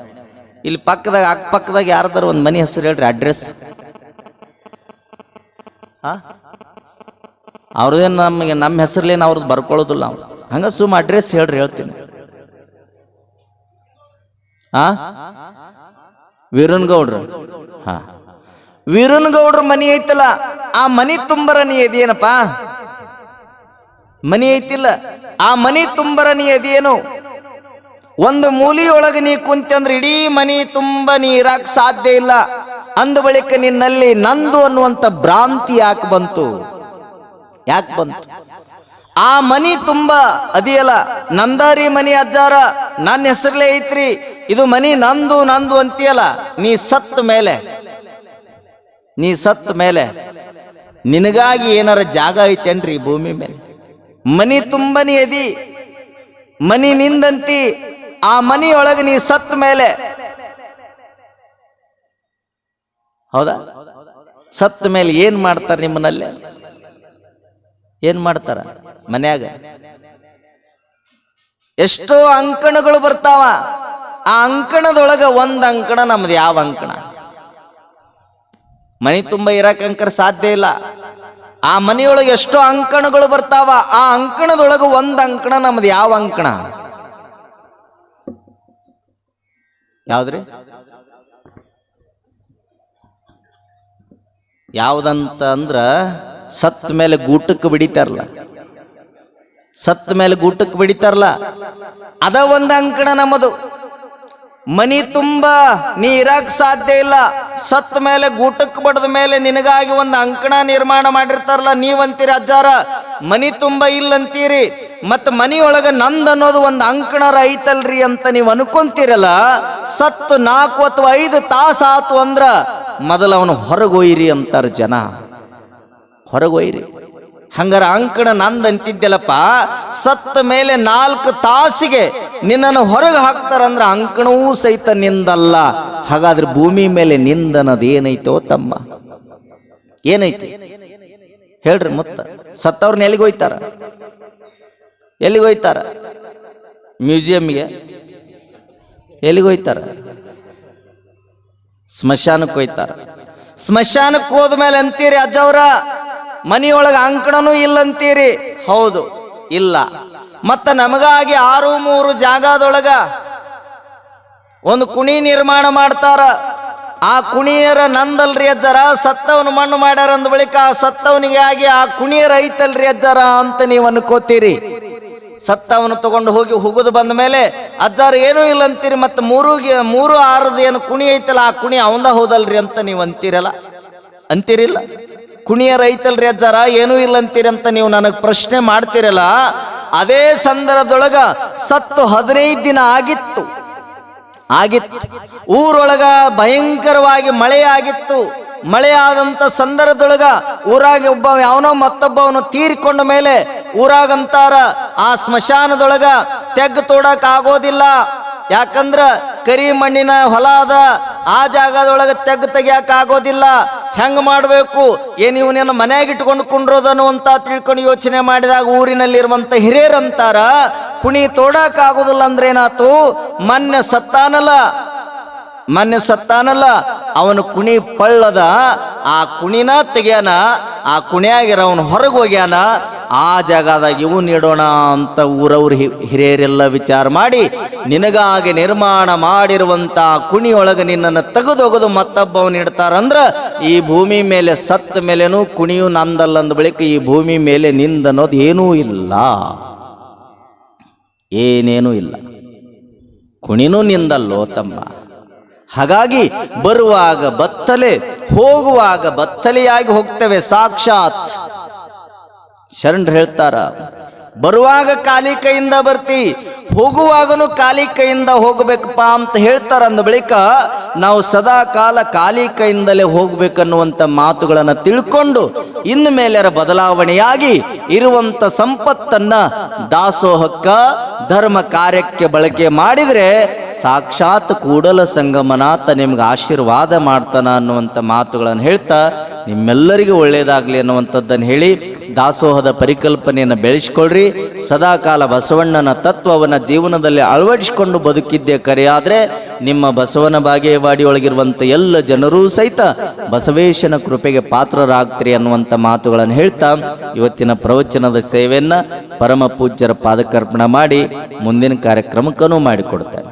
ಇಲ್ಲಿ ಪಕ್ಕದಾಗ ಅಕ್ಕಪಕ್ಕದಾಗ ಯಾರ್ದಾರ ಒಂದು ಮನೆ ಹೆಸರು ಹೇಳ್ರಿ, ಅಡ್ರೆಸ್. ಅವ್ರದ್ದೇನು ನಮಗೆ ನಮ್ಮ ಹೆಸರ್ಲೇನು ಅವ್ರದ್ದು ಬರ್ಕೊಳ್ಳೋದಿಲ್ಲ ನಾವು. ಹಂಗ ಸುಮ್ಮ ಅಡ್ರೆಸ್ ಹೇಳ್ರಿ, ಹೇಳ್ತೀನಿ. ವೀರನ್ಗೌಡ್ರು. ವೀರನ್ಗೌಡ್ರ ಮನಿ ಐತಲ್ಲ, ಆ ಮನಿ ತುಂಬರ ನೀ ಎದೇನಪ್ಪ? ಮನಿ ಐತಿಲ್ಲ, ಆ ಮನಿ ತುಂಬರ ನೀ ಎದೇನು? ಒಂದು ಮೂಲಿಯೊಳಗೆ ನೀ ಕುಂತಂದ್ರೆ ಇಡೀ ಮನಿ ತುಂಬ ನೀ ಇರಾಕ್ ಸಾಧ್ಯ ಇಲ್ಲ. ಅಂದ ಬಳಿಕ ನಿನ್ನಲ್ಲಿ ನಂದು ಅನ್ನುವಂಥ ಭ್ರಾಂತಿ ಯಾಕೆ ಬಂತು? ಯಾಕೆ ಬಂತು? ಆ ಮನಿ ತುಂಬ ಅದಿಯಲ್ಲ, ನಂದಾರಿ ಮನಿ ಅಜ್ಜಾರ, ನನ್ನ ಹೆಸರ್ಲೇ ಐತ್ರಿ, ಇದು ಮನಿ ನಂದು ನಂದು ಅಂತೀಯಲ್ಲ. ನೀ ಸತ್ತ ಮೇಲೆ ನಿನಗಾಗಿ ಏನಾರ ಜಾಗ ಐತೇನ್ರಿ ಭೂಮಿ ಮೇಲೆ? ಮನಿ ತುಂಬ ನೀ ಎದಿ, ಮನಿ ನಿಂದಂತಿ. ಆ ಮನಿಯೊಳಗೆ ನೀ ಸತ್ತ ಮೇಲೆ, ಹೌದಾ? ಸತ್ತ ಮೇಲೆ ಏನ್ ಮಾಡ್ತಾರ ನಿಮ್ಮನಲ್ಲಿ? ಏನ್ ಮಾಡ್ತಾರ ಮನ್ಯಾಗ? ಎಷ್ಟೋ ಅಂಕಣಗಳು ಬರ್ತಾವ. ಆ ಅಂಕಣದೊಳಗ ಒಂದ್ ಅಂಕಣ ನಮ್ದು. ಯಾವ ಅಂಕಣ? ಮನಿ ತುಂಬ ಇರಕ್ ಅಂಕರ ಸಾಧ್ಯ ಇಲ್ಲ. ಆ ಮನೆಯೊಳಗೆ ಎಷ್ಟೋ ಅಂಕಣಗಳು ಬರ್ತಾವ. ಆ ಅಂಕಣದೊಳಗ ಒಂದ್ ಅಂಕಣ ನಮ್ದು. ಯಾವ ಅಂಕಣ? ಯಾವ್ದ್ರಿ? ಯಾವ್ದಂತ ಅಂದ್ರ ಸತ್ತ ಮೇಲೆ ಗೂಟಕ್ಕೆ ಬಿಡಿತಾರಲ್ಲ, ಸತ್ತ ಮೇಲೆ ಗೂಟಕ್ಕೆ ಬಿಡಿತಾರಲ್ಲ, ಅದ ಒಂದ್ ಅಂಕಣ ನಮ್ಮದು. ಮನಿ ತುಂಬ ನೀ ಇರಾಕ್ ಸಾಧ್ಯ ಇಲ್ಲ. ಸತ್ತ ಮೇಲೆ ಗೂಟಕ್ಕೆ ಬಡದ ಮೇಲೆ ನಿನಗಾಗಿ ಒಂದು ಅಂಕಣ ನಿರ್ಮಾಣ ಮಾಡಿರ್ತಾರಲ್ಲ, ನೀವಂತೀರಿ ಅಜ್ಜಾರ ಮನಿ ತುಂಬ ಇಲ್ಲಂತೀರಿ. ಮತ್ತ ಮನಿಯೊಳಗ ನಂದ್ ಅನ್ನೋದು ಒಂದು ಅಂಕಣರ ಐತಲ್ರಿ ಅಂತ ನೀವು ಅನ್ಕೊಂತೀರಲ್ಲ. ಸತ್ತು 4 ಅಥವಾ 5 ತಾಸು ಆತು ಅಂದ್ರ ಮೊದಲು ಅವನು ಹೊರಗೊಯ್ಯಿರಿ ಅಂತಾರ ಜನ. ಹೊರಗೊಯ್ಯಿರಿ. ಹಂಗಾರ ಅಂಕಣ ನಂದ್ ಅಂತಿದ್ದೆಲ್ಲಪ್ಪ. ಸತ್ತ ಮೇಲೆ 4 ತಾಸಿಗೆ ನಿನ್ನನ್ನು ಹೊರಗೆ ಹಾಕ್ತಾರಂದ್ರ ಅಂಕಣವೂ ಸಹಿತ ನಿಂದಲ್ಲ. ಹಾಗಾದ್ರೆ ಭೂಮಿ ಮೇಲೆ ನಿಂದನದೇನೈತೋ ತಮ್ಮ? ಏನೈತಿ ಹೇಳ್ರಿ? ಮುತ್ತ ಸತ್ತವ್ರನ್ನ ಎಲ್ಲಿಗೋಯ್ತಾರ? ಎಲ್ಲಿಗೋಯ್ತಾರ? ಮ್ಯೂಸಿಯಂಗೆ? ಎಲ್ಲಿಗೋಯ್ತಾರ? ಸ್ಮಶಾನಕ್ಕೆ ಹೋಯ್ತಾರ. ಸ್ಮಶಾನಕ್ಕೆ ಹೋದ್ಮೇಲೆ ಅಂತೀರಿ ಅಜ್ಜವ್ರ ಮನಿಯೊಳಗೆ ಅಂಕಣನೂ ಇಲ್ಲಂತೀರಿ. ಹೌದು, ಇಲ್ಲ. ಮತ್ತ ನಮಗಾಗಿ 6-3 ಜಾಗದೊಳಗ ಒಂದು ಕುಣಿ ನಿರ್ಮಾಣ ಮಾಡ್ತಾರ. ಆ ಕುಣಿಯರ ನಂದಲ್ರಿ ಅಜ್ಜರ, ಸತ್ತವನು ಮಣ್ಣು ಮಾಡ್ಯಾರ. ಅಂದ ಬಳಿಕ ಆ ಸತ್ತವನಿಗೆ ಆಗಿ ಆ ಕುಣಿಯರ ಐತಲ್ರಿ ಅಜ್ಜರ ಅಂತ ನೀವು ಅನ್ಕೋತೀರಿ. ಸತ್ತವನು ತಗೊಂಡು ಹೋಗಿ ಹುಗುದು ಬಂದ ಮೇಲೆ ಅಜ್ಜಾರ ಏನೂ ಇಲ್ಲ ಅಂತೀರಿ. ಮತ್ತೆ 3-6 ಏನು ಕುಣಿ ಐತಲ್ಲ, ಆ ಕುಣಿ ಅವಂದ ಹೋದಲ್ರಿ ಅಂತ ನೀವು ಅಂತೀರಲ್ಲ, ಅಂತೀರಿಲ್ಲ? ಕುಣಿಯರ ಐತಲ್ರಿ ಅಜ್ಜಾರ ಏನೂ ಇಲ್ಲ ಅಂತೀರಿ ಅಂತ ನೀವು ನನಗೆ ಪ್ರಶ್ನೆ ಮಾಡ್ತೀರಲ್ಲ. ಅದೇ ಸಂದರ್ಭದೊಳಗ ಸತ್ತು 15 ದಿನ ಆಗಿತ್ತು. ಊರೊಳಗ ಭಯಂಕರವಾಗಿ ಮಳೆ ಆಗಿತ್ತು. ಮಳೆ ಆದಂತ ಸಂದರ್ಭದೊಳಗ ಊರಾಗ ಯಾವನೋ ಮತ್ತೊಬ್ಬವನು ತೀರಿಕೊಂಡ ಮೇಲೆ ಊರಾಗಂತಾರ ಆ ಸ್ಮಶಾನದೊಳಗ ತೆಗ್ಗು ತೋಡಕ್ ಆಗೋದಿಲ್ಲ. ಯಾಕಂದ್ರ ಕರಿ ಮಣ್ಣಿನ ಹೊಲ ಅದ, ಆ ಜಾಗದೊಳಗ ತೆಗ್ಯಾಕ ಆಗೋದಿಲ್ಲ. ಹೆಂಗ್ ಮಾಡ್ಬೇಕು? ಏನ್ ಇವನೇನು ಮನ್ಯಾಗ ಇಟ್ಕೊಂಡು ಕುಂಡ್ರೋದನು ಅಂತ ತಿಳ್ಕೊಂಡು ಯೋಚನೆ ಮಾಡಿದಾಗ ಊರಿನಲ್ಲಿರುವಂತ ಹಿರಿಯರಂತಾರ, ಕುಣಿ ತೋಡಕ್ ಆಗೋದಿಲ್ಲ ಅಂದ್ರೆ ಏನಾತು? ಮೊನ್ನೆ ಸತ್ತಾನಲ್ಲ ಅವನು ಕುಣಿ ಪಳ್ಳದ, ಆ ಕುಣಿನ ತೆಗ್ಯಾನ, ಆ ಕುಣಿಯಾಗಿರ ಅವನು ಹೊರಗೆ ಹೋಗ್ಯಾನ. ಆ ಜಾಗದಾಗ ಇವು ನೀಡೋಣ ಅಂತ ಊರವ್ರು ಹಿರಿಯರೆಲ್ಲ ವಿಚಾರ ಮಾಡಿ ನಿನಗಾಗಿ ನಿರ್ಮಾಣ ಮಾಡಿರುವಂತ ಕುಣಿಯೊಳಗೆ ನಿನ್ನನ್ನು ತೆಗೆದೊಗೆದು ಮತ್ತೊಬ್ಬವನು ಇಡ್ತಾರಂದ್ರ ಈ ಭೂಮಿ ಮೇಲೆ ಸತ್ತ ಮೇಲೇನು ಕುಣಿಯು ನಂದಲ್ಲ ಅಂದ ಬಳಿಕ ಈ ಭೂಮಿ ಮೇಲೆ ನಿಂದನ್ನೋದು ಏನೂ ಇಲ್ಲ, ಏನೇನೂ ಇಲ್ಲ. ಕುಣಿನೂ ನಿಂದಲ್ಲೋ ತಮ್ಮ. ಹಾಗಾಗಿ ಬರುವಾಗ ಬತ್ತಲೆ, ಹೋಗುವಾಗ ಬತ್ತಲೆಯಾಗಿ ಹೋಗ್ತೇವೆ. ಸಾಕ್ಷಾತ್ ಶರಣರು ಹೇಳ್ತಾರ, ಬರುವಾಗ ಖಾಲಿ ಕೈಯಿಂದ ಬರ್ತಿ, ಹೋಗುವಾಗನು ಖಾಲಿ ಕೈಯಿಂದ ಹೋಗ್ಬೇಕಪ್ಪ ಅಂತ ಹೇಳ್ತಾರ. ಅಂದ ಬಳಿಕ ನಾವು ಸದಾ ಕಾಲ ಖಾಲಿ ಕೈಯಿಂದಲೇ ಹೋಗ್ಬೇಕನ್ನುವಂಥ ಮಾತುಗಳನ್ನು ತಿಳ್ಕೊಂಡು ಇನ್ನು ಮೇಲೆ ಬದಲಾವಣೆಯಾಗಿ ಇರುವಂತ ಸಂಪತ್ತನ್ನ ದಾಸೋಹಕ್ಕ, ಧರ್ಮ ಕಾರ್ಯಕ್ಕೆ ಬಳಕೆ ಮಾಡಿದ್ರೆ ಸಾಕ್ಷಾತ್ ಕೂಡಲ ಸಂಗಮನಾಥ ನಿಮ್ಗೆ ಆಶೀರ್ವಾದ ಮಾಡ್ತಾನ ಅನ್ನುವಂಥ ಮಾತುಗಳನ್ನು ಹೇಳ್ತಾ ನಿಮ್ಮೆಲ್ಲರಿಗೂ ಒಳ್ಳೆಯದಾಗಲಿ ಅನ್ನುವಂಥದ್ದನ್ನು ಹೇಳಿ ದಾಸೋಹದ ಪರಿಕಲ್ಪನೆಯನ್ನು ಬೆಳೆಸ್ಕೊಳ್ರಿ. ಸದಾಕಾಲ ಬಸವಣ್ಣನ ತತ್ವವನ್ನು ಜೀವನದಲ್ಲಿ ಅಳವಡಿಸಿಕೊಂಡು ಬದುಕಿದ್ದೇ ಕರೆಯಾದರೆ ನಿಮ್ಮ ಬಸವನ ಬಾಗೇವಾಡಿಯೊಳಗಿರುವಂಥ ಎಲ್ಲ ಜನರೂ ಸಹಿತ ಬಸವೇಶನ ಕೃಪೆಗೆ ಪಾತ್ರರಾಗ್ತೀರಿ ಅನ್ನುವಂಥ ಮಾತುಗಳನ್ನು ಹೇಳ್ತಾ ಇವತ್ತಿನ ಪ್ರವಚನದ ಸೇವೆಯನ್ನು ಪರಮ ಪೂಜ್ಯರ ಪಾದಕರ್ಪಣೆ ಮಾಡಿ ಮುಂದಿನ ಕಾರ್ಯಕ್ರಮಕ್ಕೂ ಮಾಡಿಕೊಡ್ತಾರೆ.